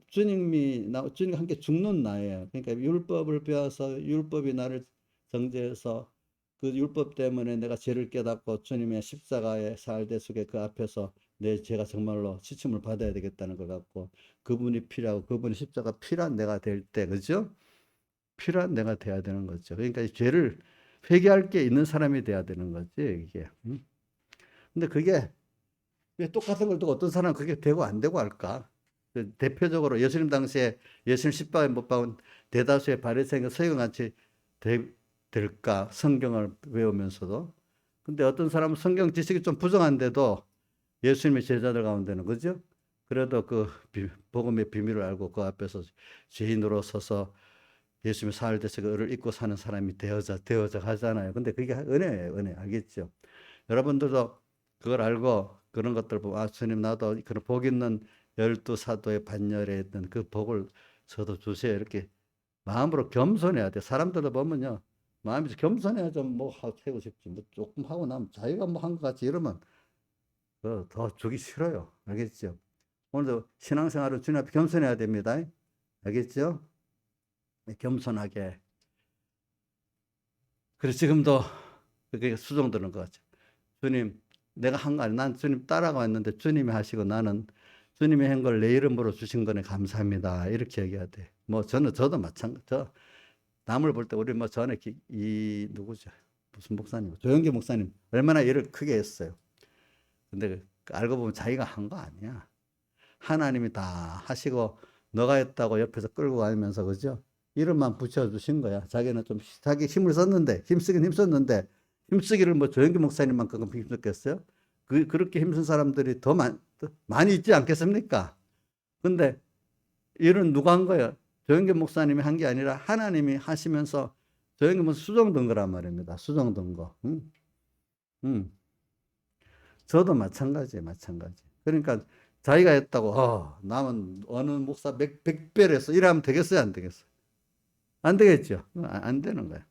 주님과 함께 죽는 나예요. 그러니까 율법을 배워서 율법이 나를 정죄해서 그 율법 때문에 내가 죄를 깨닫고 주님의 십자가의 사활대 속에 그 앞에서 내 죄가 정말로 시침을 받아야 되겠다는 걸 갖고 그분이 필요하고 그분이 십자가 필요한 내가 될 때, 그죠? 필요한 내가 돼야 되는 거죠. 그러니까 이 죄를 회개할 게 있는 사람이 돼야 되는 거지, 이게. 근데 그게 왜 똑같은 걸 두고 어떤 사람은 그게 되고 안 되고 할까? 대표적으로 예수님 당시에 예수님 십자가에 못 박은 대다수의 바리새인과 서기관같이 될까? 성경을 외우면서도. 근데 어떤 사람은 성경 지식이 좀 부정한데도 예수님의 제자들 가운데는, 그죠? 그래도 그 복음의 비밀을 알고 그 앞에서 죄인으로 서서 예수님의 사흘 대서 그 을을 입고 사는 사람이 되어져 가잖아요. 근데 그게 은혜예요, 은혜. 알겠죠? 여러분들도 그걸 알고 그런 것들 보고, 아, 주님, 나도 그런 복 있는 12사도의 반열에 있던 그 복을 저도 주세요. 이렇게 마음으로 겸손해야 돼. 사람들도 보면요, 마음이 겸손해야 좀 뭐 하고 싶지. 뭐 조금 하고 나면 자기가 뭐 한 것 같이 이러면 더 주기 싫어요. 알겠죠? 오늘도 신앙생활은 주님 앞에 겸손해야 됩니다. 알겠죠? 네, 겸손하게. 그래서 지금도 그게 수종드는 것 같죠. 주님, 내가 한 거 아니, 난 주님 따라갔는데 주님이 하시고 나는 주님이 한 걸 내 이름으로 주신 거네, 감사합니다. 이렇게 얘기해야 돼. 뭐 저도 마찬가지. 저 남을 볼 때 우리 뭐 전에 이 누구죠? 무슨 목사님? 조영기 목사님 얼마나 일을 크게 했어요. 근데 알고 보면 자기가 한 거 아니야. 하나님이 다 하시고 너가 했다고 옆에서 끌고 가면서, 그죠? 이름만 붙여주신 거야. 자기는 좀 자기 힘을 썼는데, 힘쓰긴 힘썼는데, 힘쓰기를 뭐 조영기 목사님만큼 힘썼겠어요? 그렇게 힘쓴 사람들이 더 많이 있지 않겠습니까? 근데 일은 누가 한 거예요? 조영기 목사님이 한 게 아니라 하나님이 하시면서 조영기 목사님 수정된 거란 말입니다. 수정된 거. 저도 마찬가지예요, 마찬가지. 그러니까 자기가 했다고, 남은 어느 목사 100배를 했어. 이러면 되겠어요, 안 되겠어요? 안 되겠죠? 안 되는 거예요.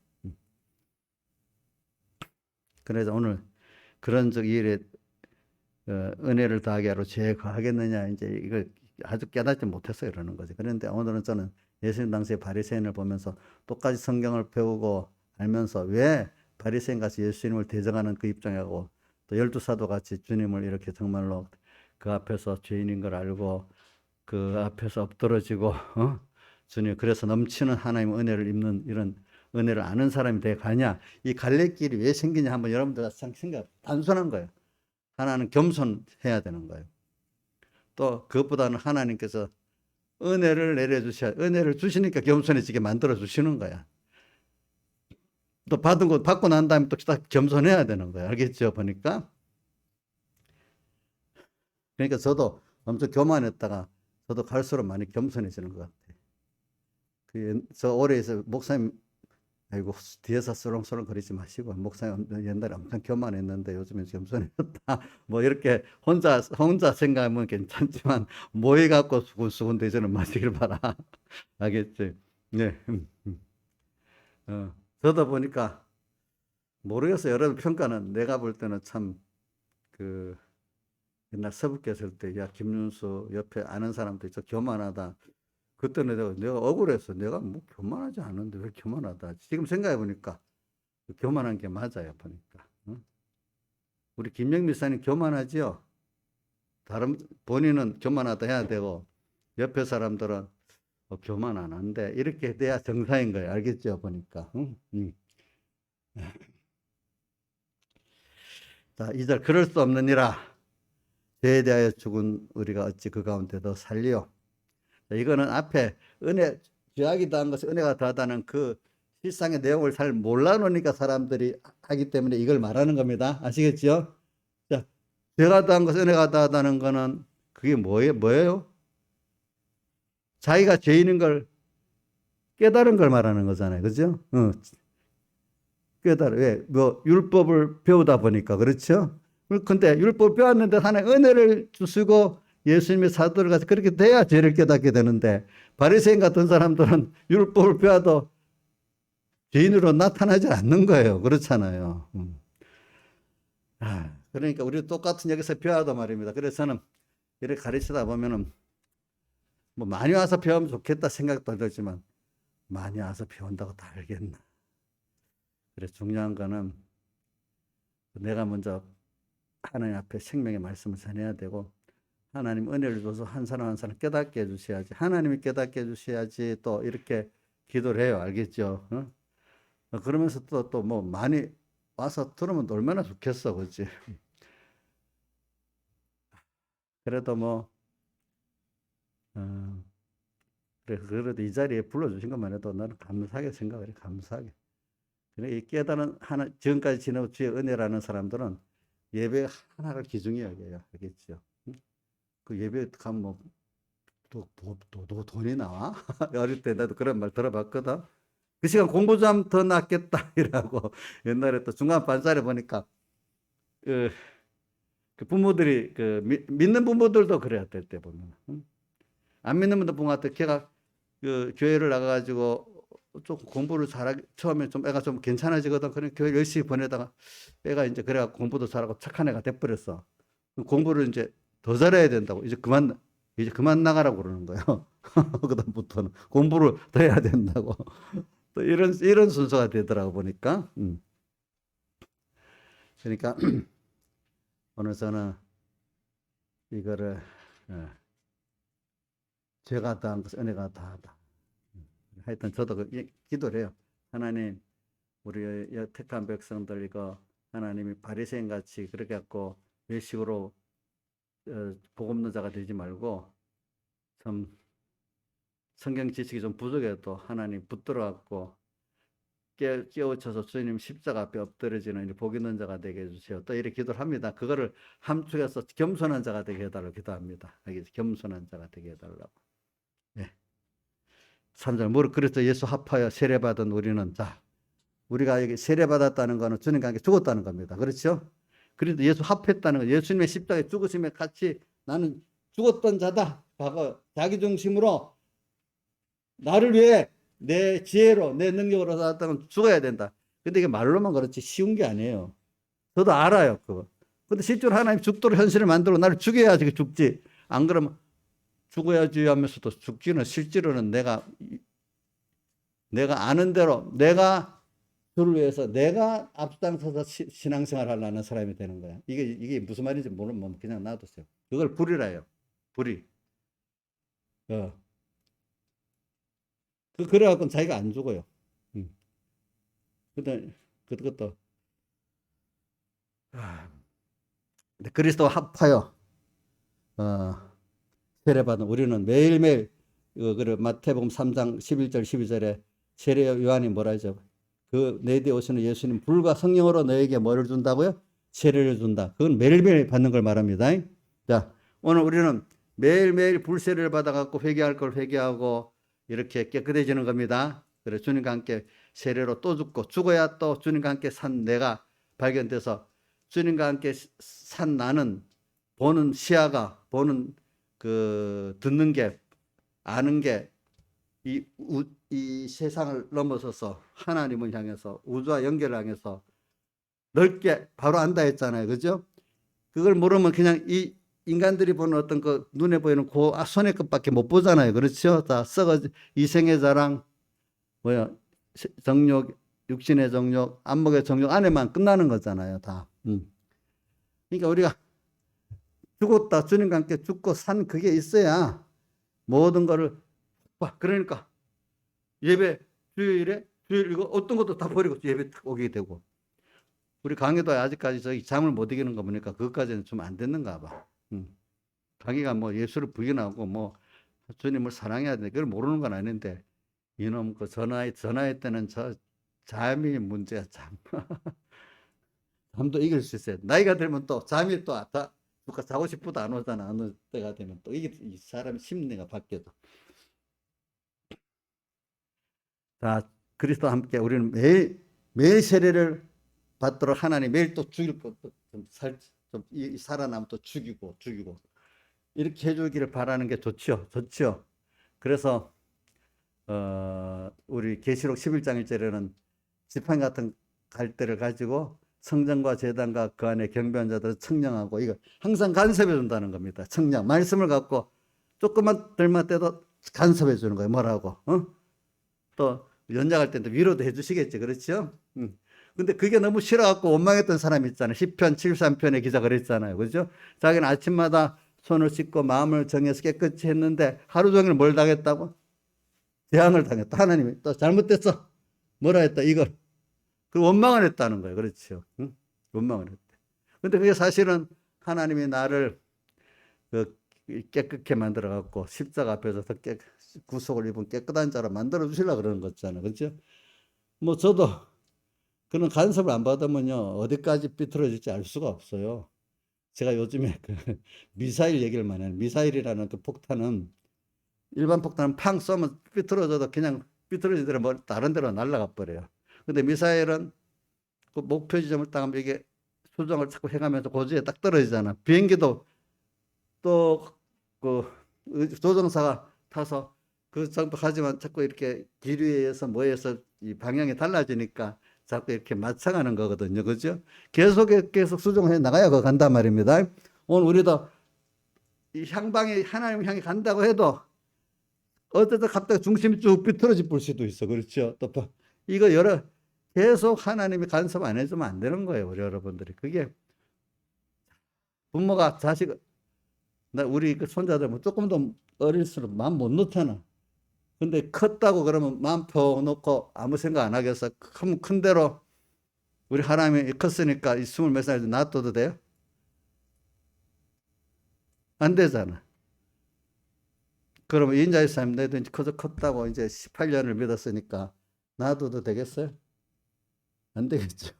그래서 오늘 그런 일에 은혜를 더하게 하러 죄에 거하겠느냐, 이제 이거 아주 깨닫지 못해서 이러는 거지. 그런데 오늘은 저는 예수님 당시의 바리새인을 보면서 똑같이 성경을 배우고 알면서 왜 바리새인 같이 예수님을 대적하는 그 입장이고, 또 12사도 같이 주님을 이렇게 정말로 그 앞에서 죄인인 걸 알고 그 앞에서 엎드러지고, 주님, 그래서 넘치는 하나님의 은혜를 입는 이런 은혜를 아는 사람이 돼 가냐, 이 갈래길이 왜 생기냐 한번 여러분들 생각, 단순한 거예요. 하나는 겸손해야 되는 거예요. 또 그것보다는 하나님께서 은혜를 내려주셔야, 은혜를 주시니까 겸손해지게 만들어 주시는 거야. 또 받은 거 받고 난 다음에 또 겸손해야 되는 거야. 알겠죠? 보니까. 그러니까 저도 엄청 교만했다가 저도 갈수록 많이 겸손해지는 것 같아요. 저 올해에서 목사님, 아이고, 뒤에서 쓰렁쓰렁 거리지 마시고, 목사님 옛날에 엄청 교만했는데 요즘엔 겸손해졌다. 뭐 이렇게 혼자 생각하면 괜찮지만 모여갖고 수군수군 되지는 마시길 바라. 알겠지? 네. 저도 보니까 모르겠어요. 여러분 평가는, 내가 볼 때는 참 옛날 서북교 했을 때, 야, 김윤수 옆에 아는 사람도 있어, 교만하다. 그때는 내가 억울했어. 내가 뭐 교만하지 않은데 왜 교만하다. 지금 생각해 보니까 교만한 게 맞아요, 보니까. 우리 김영미 사님 교만하지요? 본인은 교만하다 해야 되고, 옆에 사람들은 교만 안 한데, 이렇게 돼야 정상인 거예요. 알겠죠? 보니까. 자, 2절, 그럴 수 없느니라. 죄에 대하여 죽은 우리가 어찌 그 가운데도 살리요. 이거는 앞에 죄악이 더한 것이 은혜가 더하다는 그 실상의 내용을 잘 몰라놓으니까 사람들이 하기 때문에 이걸 말하는 겁니다. 아시겠죠? 자, 죄가 더한 것이 은혜가 더하다는 거는 그게 뭐예요? 자기가 죄인인 걸 깨달은 걸 말하는 거잖아요. 그죠? 왜? 뭐, 율법을 배우다 보니까, 그렇죠? 근데 율법을 배웠는데 하나님 은혜를 주시고 예수님의 사도를 가서 그렇게 돼야 죄를 깨닫게 되는데, 바리새인 같은 사람들은 율법을 배워도 죄인으로 나타나지 않는 거예요. 그렇잖아요. 그러니까 우리 똑같은 여기서 배워도 말입니다. 그래서 저는 이렇게 가르치다 보면은 뭐 많이 와서 배우면 좋겠다 생각도 들지만, 많이 와서 배운다고 다 알겠나. 그래서 중요한 거는 내가 먼저 하나님 앞에 생명의 말씀을 전해야 되고, 하나님 은혜를 줘서 한 사람 한 사람 깨닫게 해주셔야지, 하나님이 깨닫게 해주셔야지 또 이렇게 기도를 해요. 알겠죠? 그러면서 또 뭐 많이 와서 들으면 얼마나 좋겠어, 그렇지? 그래도 뭐 어, 그래도 이 자리에 불러주신 것만 해도 나는 감사하게 생각을 해, 감사하게. 그래, 이 깨달은 하나 지금까지 지내온 주의 은혜라는 사람들은 예배 하나를 기중히 여겨요, 알겠죠? 응? 그 예배 가면 뭐 또 돈이 나와? 어릴 때 나도 그런 말 들어봤거든. 그 시간 공부 좀 더 낫겠다 이라고 옛날에 또 중간 반찬에 보니까 그, 그 부모들이 믿는 부모들도 그래야 될 때 보면 응? 안 믿는 분들 보면 걔가 그 교회를 나가가지고 좀 공부를 잘하기 처음에 좀 애가 좀 괜찮아지거든. 그래 교회 열심히 보내다가 애가 이제 그래가 공부도 잘하고 착한 애가 돼버렸어. 공부를 이제 더 잘해야 된다고 이제 그만 나가라고 그러는 거예요. 그다음부터는 공부를 더 해야 된다고. 또 이런 순서가 되더라고 보니까. 그러니까 오늘 저는 이거를 죄가 다한 것은 은혜가 다하다. 하여튼 저도 기도를 해요. 하나님, 우리 택한 백성들 이거 하나님이 바리새인 같이 그렇게 갖고 외식으로 복 없는 자가 되지 말고 참 성경 지식이 좀 부족해도 하나님 붙들어 갖고 깨우쳐서 주님 십자가 앞에 엎드려지는 복 있는 자가 되게 해주세요. 또 이렇게 기도를 합니다. 그거를 함축해서 겸손한 자가 되게 해달라고 기도합니다. 겸손한 자가 되게 해달라고. 예. 3절 무릇 그리스도 예수 합하여 세례받은 우리는 우리가 여기 세례받았다는 거는 주님과 함께 죽었다는 겁니다. 그렇죠? 그래도 예수 합했다는 거, 예수님의 십자가에 죽으심에 같이 나는 죽었던 자다. 과거 자기중심으로 나를 위해 내 지혜로 내 능력으로 살았다면 죽어야 된다. 근데 이게 말로만 그렇지 쉬운 게 아니에요. 저도 알아요, 그거. 근데 실제로 하나님 죽도록 현실을 만들고 나를 죽여야지 죽지. 안 그러면 죽어야지 하면서도 죽지는 실제로는 내가 아는 대로 내가 주를 위해서 내가 앞장서서 신앙생활 하려는 사람이 되는 거야. 이게 무슨 말인지 모르면 그냥 놔두세요. 그걸 불이라 해요. 불이. 그래갖고 자기가 안 죽어요. 근데 그것도 그리스도 합하여 세례받은 우리는 매일매일 그래 마태복음 3장 11절 12절에 세례 요한이 뭐라 하죠? 내 뒤에 오시는 예수님 불과 성령으로 너에게 뭐를 준다고요? 세례를 준다. 그건 매일매일 받는 걸 말합니다. 자, 오늘 우리는 매일매일 불세례를 받아갖고 회개할 걸 회개하고 이렇게 깨끗해지는 겁니다. 그래 주님과 함께 세례로 또 죽어야 또 주님과 함께 산 내가 발견돼서 주님과 함께 산 나는 보는 시야가 듣는 게 아는 게 이 세상을 넘어서서 하나님을 향해서 우주와 연결을 향해서 넓게 바로 안다 했잖아요. 그죠? 그걸 모르면 그냥 이 인간들이 보는 어떤 그 눈에 보이는 손의 끝밖에 못 보잖아요. 그렇죠? 다 이생의 자랑, 정욕, 육신의 정욕, 안목의 정욕 안에만 끝나는 거잖아요. 다. 그러니까 우리가 죽었다 주님과 함께 죽고 산 그게 있어야 모든 거를 그러니까 예배 주일 이거 어떤 것도 다 버리고 예배 오게 되고 우리 강의도 아직까지 잠을 못 이기는 거 보니까 그것까지는 좀 안 됐는가 봐. 강의가 뭐 예수를 부인하고 뭐 주님을 사랑해야 돼 그걸 모르는 건 아닌데 이놈 그 전화할 때는 잠이 문제야 잠. 잠도 이길 수 있어요. 나이가 들면 또 잠이 또 자고 싶어도 안 오잖아. 안 올 때가 되면 또 이게 이 사람 심리가 바뀌어도. 자, 그리스도와 함께 우리는 매일 세례를 받도록 하나님 매일 또 죽일 것도 살아나면 또 죽이고 이렇게 해주기를 바라는 게 좋죠. 그래서 우리 계시록 11장 1절에는 지팡이 같은 갈대를 가지고 성전과 제단과 그 안에 경배한 자들을 청량하고 이거 항상 간섭해 준다는 겁니다. 청량 말씀을 갖고 조금만 덜만 때도 간섭해 주는 거예요. 뭐라고? 또 연장할 때도 위로도 해주시겠지, 그렇죠? 근데 그게 너무 싫어갖고 원망했던 사람 있잖아요. 시편 73편의 기자 그랬잖아요, 그렇죠? 자기는 아침마다 손을 씻고 마음을 정해서 깨끗이 했는데 하루 종일 뭘 당했다고? 재앙을 당했다. 하나님이 또 잘못됐어. 뭐라 했다? 이걸 그 원망을 했다는 거예요. 그렇죠. 응? 원망을 했대. 근데 그게 사실은 하나님이 나를 그 깨끗게 만들어 갖고 십자가 앞에서 더 구속을 입은 깨끗한 자로 만들어 주시려고 그러는 거잖아요. 그렇죠? 뭐 저도 그런 간섭을 안 받으면요 어디까지 삐뚤어질지 알 수가 없어요. 제가 요즘에 그 미사일 얘기를 많이 해요. 미사일이라는 그 폭탄은 일반 폭탄은 팡 쏘면 삐뚤어져도 그냥 삐뚤어지더라 뭐 다른 데로 날아가 버려요. 근데 미사일은 그 목표 지점을 딱 하면 이게 수정을 자꾸 해가면서 고지에 딱 떨어지잖아. 비행기도 또 그 조종사가 타서 그 정도 하지만 자꾸 이렇게 기류에서 뭐에서 이 방향이 달라지니까 자꾸 이렇게 맞춰가는 거거든요. 그죠? 계속 수정해 나가야 그 간단 말입니다. 오늘 우리도 이 향방에 하나님 향해 간다고 해도 어쩌다 갑자기 중심이 쭉 삐뚤어질 수도 있어. 그렇죠? 또 이거 계속 하나님이 간섭 안 해주면 안 되는 거예요. 우리 여러분들이. 그게 부모가 우리 그 손자들 뭐 조금 더 어릴수록 마음 못 놓잖아. 근데 컸다고 그러면 마음 펴놓고 아무 생각 안 하겠어. 큰 대로 우리 하나님이 컸으니까 이 20몇 살도 놔둬도 돼요? 안 되잖아. 그러면 인자의 삶 내도 이제 컸다고 이제 18년을 믿었으니까 놔둬도 되겠어요? 안 되겠죠.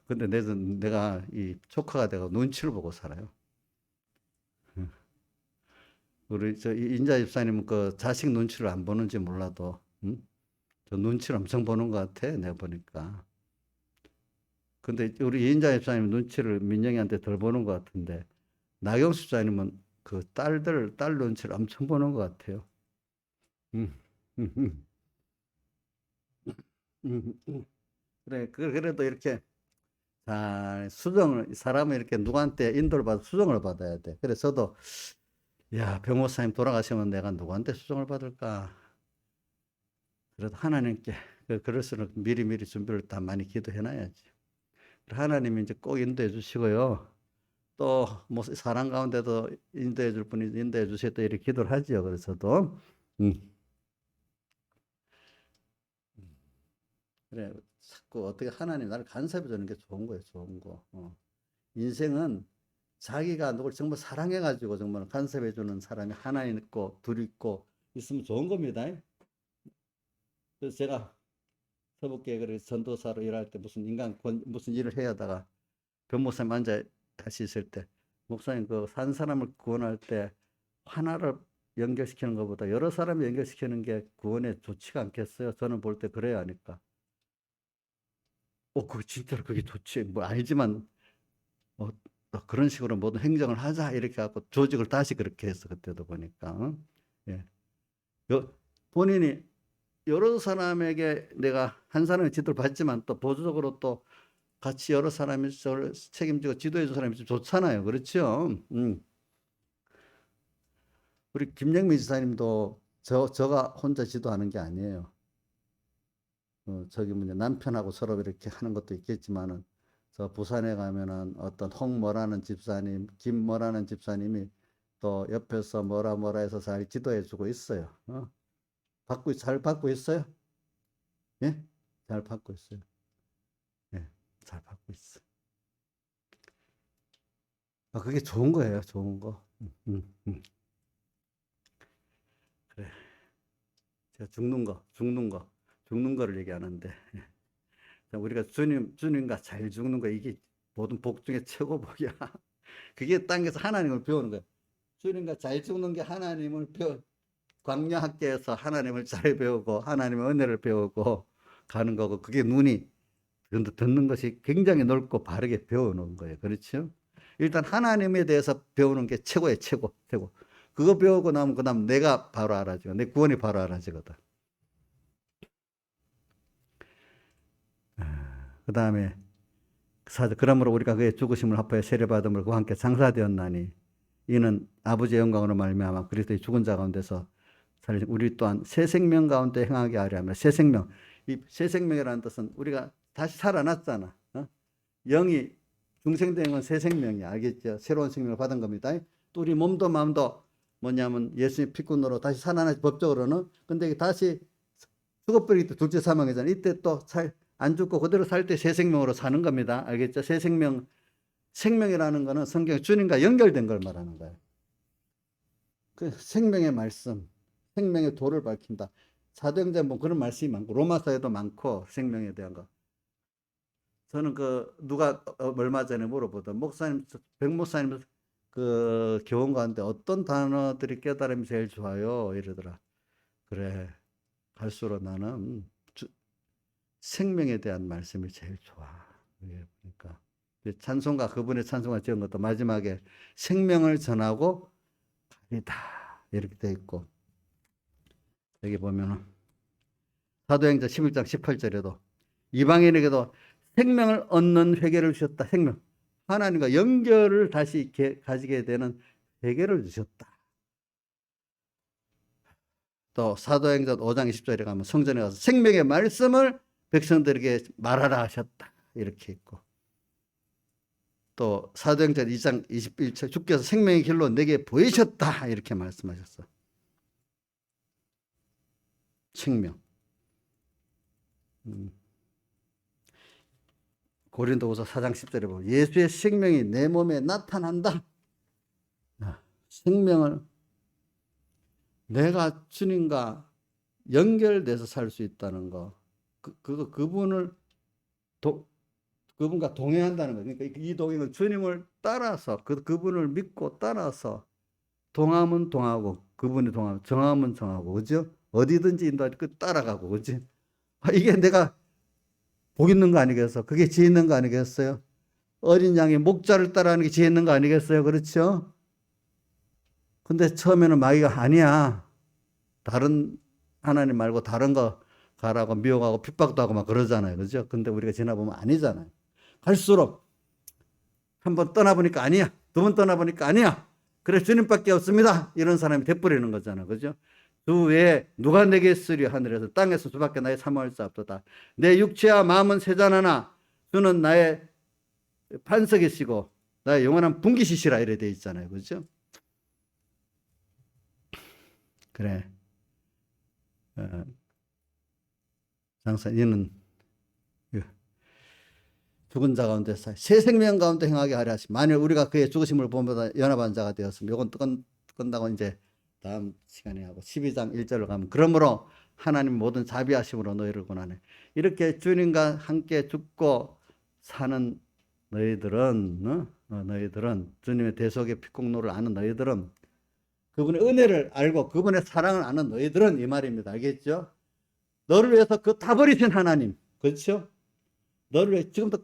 근데 내가 이 조카가 되고 눈치를 보고 살아요. 우리 인자 집사님은 그 자식 눈치를 안 보는지 몰라도, 저 눈치를 엄청 보는 것 같아. 내가 보니까. 근데 우리 인자 집사님 눈치를 민영이한테 덜 보는 것 같은데, 나경수 집사님은 그 딸 눈치를 엄청 보는 것 같아요. 음, 음, 음. 그래, 그래도 이렇게 잘 사람은 이렇게 누구한테 인도를 받아 수정을 받아야 돼. 그래서 저도, 야, 병호사님 돌아가시면 내가 누구한테 수정을 받을까? 그래도 하나님께, 그럴수록 미리미리 준비를 다 많이 기도해놔야지. 하나님이 이제 꼭 인도해 주시고요. 또, 뭐, 사람 가운데도 인도해 줄 분이 인도해 주시겠다, 이렇게 기도를 하지요. 그래서도. 그래, 자꾸 어떻게 하나님 나를 간섭해 주는 게 좋은 거예요, 좋은 거. 인생은 자기가 누굴 정말 사랑해가지고 정말 간섭해 주는 사람이 하나 있고, 둘 있고, 있으면 좋은 겁니다. 그래서 제가 서북교회 그래 전도사로 일할 때 무슨 일을 해야 하다가 변모사님 앉아 같이 있을 때 목사님 그 산 사람을 구원할 때 하나를 연결시키는 것보다 여러 사람을 연결시키는 게 구원에 좋지가 않겠어요? 저는 볼 때 그래야 하니까. 그거 진짜로 그게 좋지. 뭐 알지만 그런 식으로 모든 행정을 하자 이렇게 하고 조직을 다시 그렇게 했어. 그때도 보니까. 예. 본인이 여러 사람에게 내가 한 사람의 지도를 받지만 또 보조적으로 또 같이 여러 사람이 저를 책임지고 지도해 줄 사람이 좀 좋잖아요. 그렇죠? 우리 김영민 지사님도 저가 혼자 지도하는 게 아니에요. 저기 뭐냐 남편하고 서로 이렇게 하는 것도 있겠지만은 저 부산에 가면은 어떤 홍뭐라는 집사님, 김뭐라는 집사님이 또 옆에서 뭐라 해서 잘 지도해 주고 있어요. 잘 받고 있어요? 예? 잘 받고 있어요. 예, 잘 받고 있어. 그게 좋은 거예요, 좋은 거. 그래. 제가 죽는 거를 얘기하는데. 우리가 주님과 잘 죽는 거, 이게 모든 복 중에 최고 복이야. 그게 땅에서 하나님을 배우는 거야. 주님과 잘 죽는 게 하나님을 광야 학교에서 하나님을 잘 배우고, 하나님의 은혜를 배우고 가는 거고, 그게 눈이 듣는 것이 굉장히 넓고 바르게 배우는 거예요. 그렇죠? 일단 하나님에 대해서 배우는 게 최고예요. 최고. 그거 배우고 나면 그다음 내가 바로 알아지고 내 구원이 바로 알아지거든. 그다음에 그러므로 우리가 그의 죽으심을 합하여 세례받음을 그와 함께 장사되었나니 이는 아버지의 영광으로 말미암아 그리스도의 죽은 자 가운데서 살리신 우리 또한 새 생명 가운데 행하게 하려 하며 새 생명. 이 새 생명이라는 뜻은 우리가 다시 살아났잖아. 영이 중생된 건 새 생명이야. 알겠죠? 새로운 생명을 받은 겁니다. 또 우리 몸도 마음도 뭐냐면 예수님 피꾼으로 다시 살아나지 법적으로는. 근데 다시 죽어버리기 때 둘째 사망이잖아. 이때 또 안 죽고 그대로 살 때 새 생명으로 사는 겁니다. 알겠죠? 새 생명, 생명이라는 거는 성경 주님과 연결된 걸 말하는 거예요. 그 생명의 말씀, 생명의 도를 밝힌다. 사도행전 뭐 그런 말씀이 많고 로마서에도 많고 생명에 대한 거. 저는 그 누가 얼마 전에 물어보던 목사님, 백 목사님 그 교원 가운데 어떤 단어들이 깨달음이 제일 좋아요? 이러더라. 그래, 갈수록 나는 생명에 대한 말씀이 제일 좋아. 그러니까 찬송가, 그분의 찬송가 지은 것도 마지막에 생명을 전하고 가리다 이렇게 돼 있고, 여기 보면은 사도행전 11장 18절에도 이방인에게도 생명을 얻는 회개를 주셨다. 생명, 하나님과 연결을 다시 가지게 되는 회개를 주셨다. 또 사도행전 5장 20절에 가면 성전에 가서 생명의 말씀을 백성들에게 말하라 하셨다. 이렇게 있고, 또 사도행전 2장 21절 주께서 생명의 길로 내게 보이셨다. 이렇게 말씀하셨어. 생명. 고린도후서 4장 10절에 보면 예수의 생명이 내 몸에 나타난다. 생명을 내가 주님과 연결돼서 살 수 있다는 거, 그분과 동행한다는 거. 그러니까 이 동행은 주님을 따라서 그분을 믿고 따라서 동하면 동하고 그분이 동하면 정하면 정하고, 그죠? 어디든지 인도할 그 따라가고, 그지? 이게 내가 복 있는 거 아니겠어? 그게 지혜 있는 거 아니겠어요? 어린 양이 목자를 따라하는 게 지혜 있는 거 아니겠어요? 그렇죠? 근데 처음에는 마귀가 아니야, 다른 하나님 말고 다른 거 가라고 미혹하고 핍박도 하고 막 그러잖아요. 그죠? 근데 우리가 지나보면 아니잖아요. 갈수록 한 번 떠나보니까 아니야, 두 번 떠나보니까 아니야, 그래 주님밖에 없습니다, 이런 사람이 돼버리는 거잖아. 그죠? 주 외에 누가 내게 쓰리 하늘에서 땅에서 주밖에 나의 사모할 수 없도다. 내 육체와 마음은 세잔하나 주는 나의 반석이시고 나의 영원한 분깃이시라 이래 돼 있잖아요. 그죠? 그래, 장사 이는 죽은 자 가운데 새 생명 가운데 행하게 하려 하시. 만일 우리가 그의 죽으심을 본보다 연합한 자가 되었으면, 요건 끝나고 이제 다음 시간에 하고 12장 1절로 가면 그러므로 하나님 모든 자비하심으로 너희를 권하네. 이렇게 주님과 함께 죽고 사는 너희들은 너희들은 주님의 대속의 피공로를 아는 너희들은, 그분의 은혜를 알고 그분의 사랑을 아는 너희들은 이 말입니다. 알겠죠? 너를 위해서 그 다 버리신 하나님, 그렇죠? 너를 위해 지금도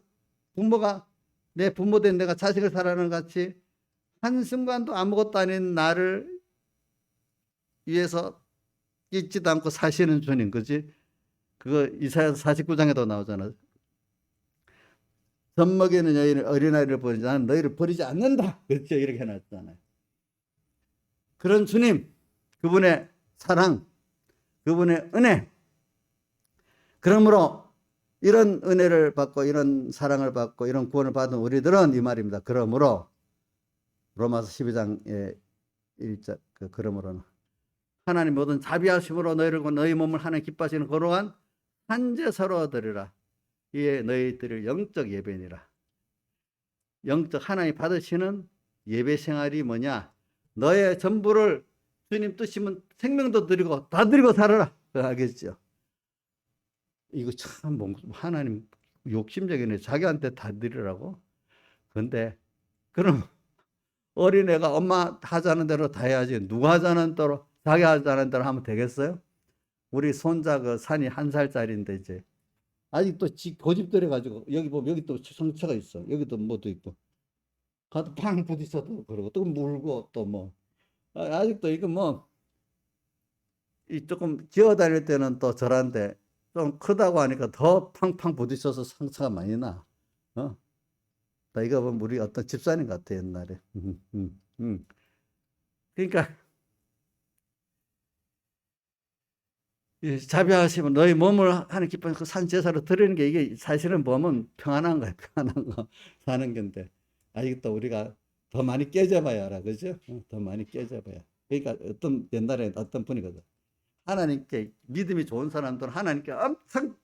부모가 내 부모된 내가 자식을 사랑하는 같이 한순간도 아무것도 아닌 나를 위해서 잊지도 않고 사시는 주님, 그지? 그거 이사야서 49장에도 나오잖아. 젖먹이는 여인을 어린아이를 버리지 나는 너희를 버리지 않는다, 그렇죠? 이렇게 해놨잖아요. 그런 주님, 그분의 사랑, 그분의 은혜. 그러므로 이런 은혜를 받고 이런 사랑을 받고 이런 구원을 받은 우리들은 이 말입니다. 그러므로 로마서 12장의 1절, 그러므로는 하나님 모든 자비하심으로 너희를 너희 몸을 하나님 기뻐하시는 거룩한 산제사로 드리라. 이에 너희들을 영적 예배니라. 영적 하나님 받으시는 예배 생활이 뭐냐? 너의 전부를 주님 뜻이면 생명도 드리고 다 드리고 살아라. 알겠죠? 이거 참 하나님 욕심적이네. 자기한테 다 드리라고. 근데 그럼 어린애가 엄마 하자는 대로 다 해야지. 누가 하자는 대로, 자기 하자는 대로 하면 되겠어요? 우리 손자 그 산이 1살짜리인데 이제 아직도 고집들여 가지고 여기 보면 여기 또 상처가 있어. 여기도 뭐도 있고. 가도 팡 부딪혀도 그러고 또 물고 또 뭐. 아직도 이거 뭐 이 조금 기어 다닐 때는 또 저란데 좀 크다고 하니까 더 팡팡 부딪혀서 상처가 많이 나. 나 이거 보면 우리 어떤 집사님 같아 옛날에. 그러니까 자비하시면 너희 몸을 하는 기쁜 그 산 제사로 드리는 게 이게 사실은 보면 평안한 거야. 평안한 거 사는 건데 아직도 우리가 더 많이 깨져봐야 알아. 그죠? 더 많이 깨져봐야. 그러니까 어떤 옛날에 어떤 분이거든. 하나님께 믿음이 좋은 사람들은 하나님께 엄청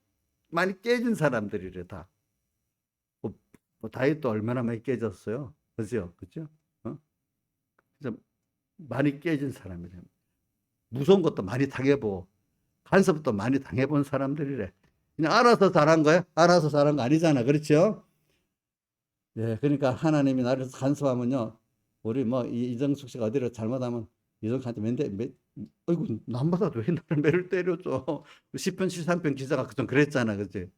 많이 깨진 사람들이래 다. 다윗도 얼마나 많이 깨졌어요. 그죠? 그죠? 그래서 많이 깨진 사람이래. 무서운 것도 많이 당해보고 간섭도 많이 당해본 사람들이래. 그냥 알아서 잘한 거야? 알아서 잘한 거 아니잖아. 그렇죠? 예, 그러니까 하나님이 나를 간섭하면요. 우리 뭐 이정숙 씨가 어디를 잘못하면 이정숙한테 어이구 남보다 왜 나를 매를 때려줘. 10편 13편 기자가 좀 그랬잖아. 그치?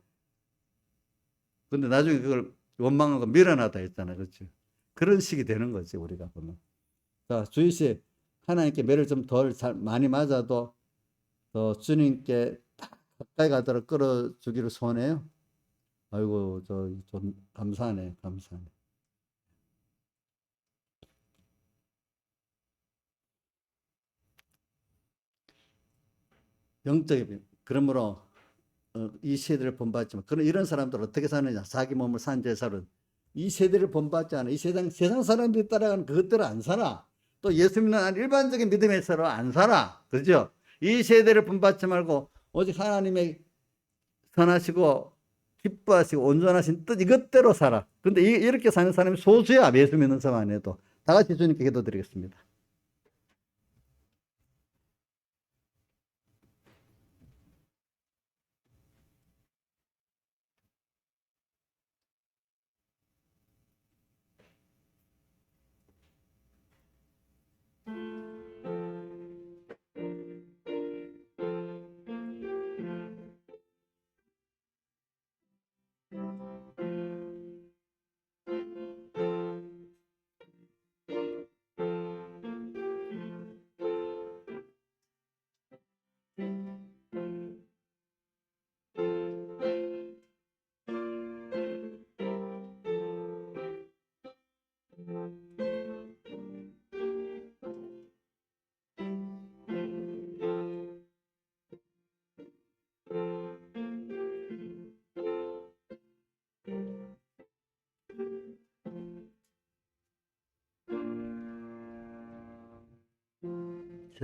근데 나중에 그걸 원망하고 밀어놔다 했잖아. 그치? 그런 식이 되는 거지 우리가 보면. 자, 주희 씨 하나님께 매를 좀 덜 많이 맞아도 더 주님께 딱 가까이 가도록 끌어주기를 소원해요. 아이고 좀 감사하네. 감사하네. 영적인 그러므로 이 세대를 본받지만 그런 이런 사람들 어떻게 사느냐? 자기 몸을 산 제사로 이 세대를 본받지 않아. 이 세상 사람들이 따라가는 그것들을 안 살아. 또 예수 믿는 일반적인 믿음의 사람 안 살아. 그죠? 이 세대를 본받지 말고 오직 하나님의 선하시고 기뻐하시고 온전하신 뜻 이것대로 살아. 근데 이렇게 사는 사람이 소수야. 예수 믿는 사람 안에도. 다 같이 주님께 기도드리겠습니다.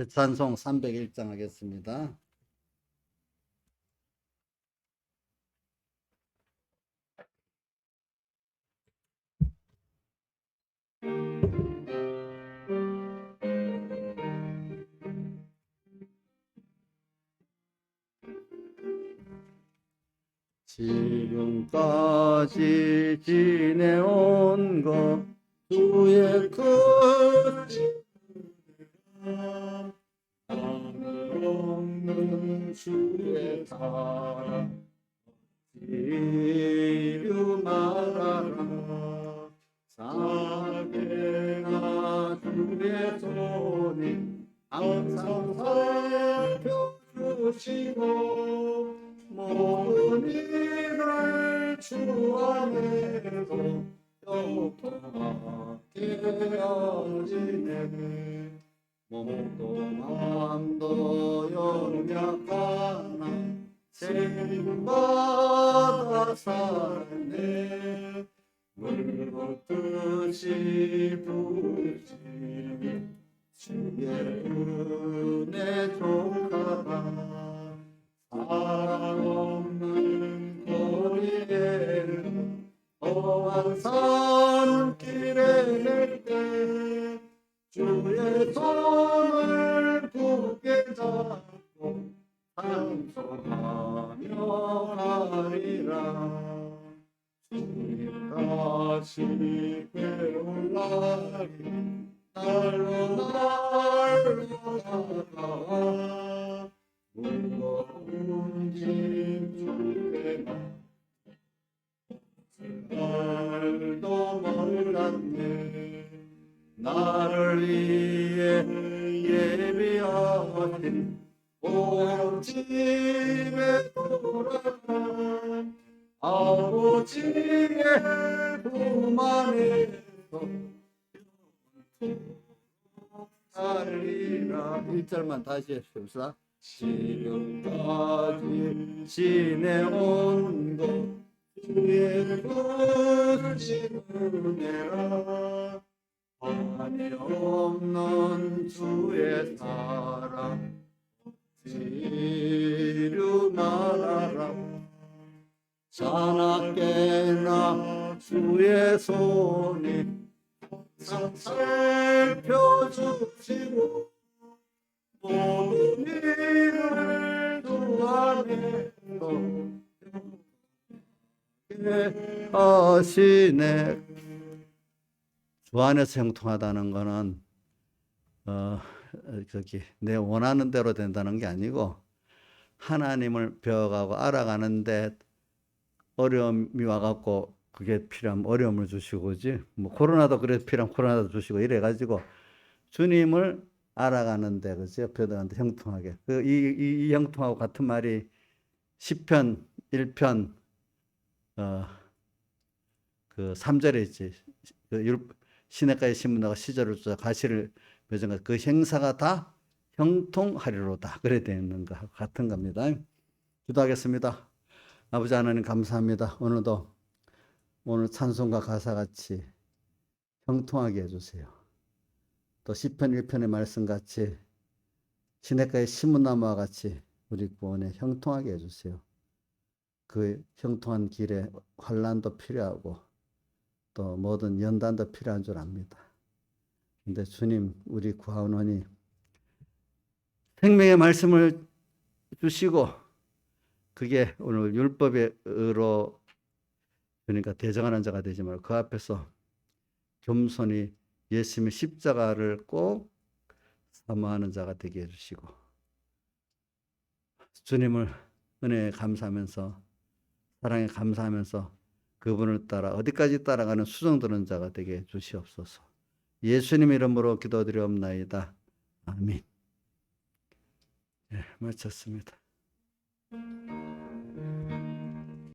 찬송 301장 하겠습니다. 지금까지 지내온 것 주의 크신 나는 없는 주의 사랑 이루 말하라 살게나 주의 손이 항상 살펴주시고 모든 일을 주 안에서 영통하게 하시네 몸도 마음도 연약하나 생받아 살네 물붓듯이 부으시니 주의 은혜 족하다 사랑 없는 거리에는 험한 산길에 낼 때 주의 손을 굳게 잡고 찬송하며 가리라 주님 다시 배울 날이 날로 다가와 무거운 짐 주의 날도 몰랐네 나를 위해 예비하신 오형집에 돌아가 아버지의 품 안에서 살리라 1절만 다시 해봅시다 지금까지 지내온 것 주의 크신 은혜라 한이 없는 주의 사랑 지루 말하라 자나깨나 주의 손이 항상 살펴주시고 모든 일을 주 안에서 하시네. 주 안에서 형통하다는 거는 내 원하는 대로 된다는 게 아니고 하나님을 배워가고 알아가는데 어려움이 와갖고 그게 필요하면 어려움을 주시고지 뭐 코로나도 그래 필요하면 코로나도 주시고 이래가지고 주님을 알아가는데 그죠? 옆에들한테 형통하게 이 형통하고 같은 말이 시편 1편 그 3절에 있지. 시냇가에 심은다가 시절을 쫓아 가시를 맺은 것, 그 행사가 다 형통하리로다. 그래 되는 거 같은 겁니다. 기도하겠습니다. 아버지 하나님 감사합니다. 오늘도 오늘 찬송과 가사같이 형통하게 해주세요. 또 시편 1편의 말씀같이 시냇가에 심은 나무와 같이 우리 구원에 형통하게 해주세요. 그 형통한 길에 환난도 필요하고 또 모든 연단도 필요한 줄 압니다. 근데 주님 우리 구하오노니 생명의 말씀을 주시고 그게 오늘 율법의 의로 그러니까 대적하는 자가 되지 말고 그 앞에서 겸손히 예수님의 십자가를 꼭 사모하는 자가 되게 해주시고 주님을 은혜에 감사하면서 사랑에 감사하면서 그분을 따라 어디까지 따라가는 수정드는 자가 되게 주시옵소서. 예수님 이름으로 기도드리옵나이다. 아멘. 네, 마쳤습니다.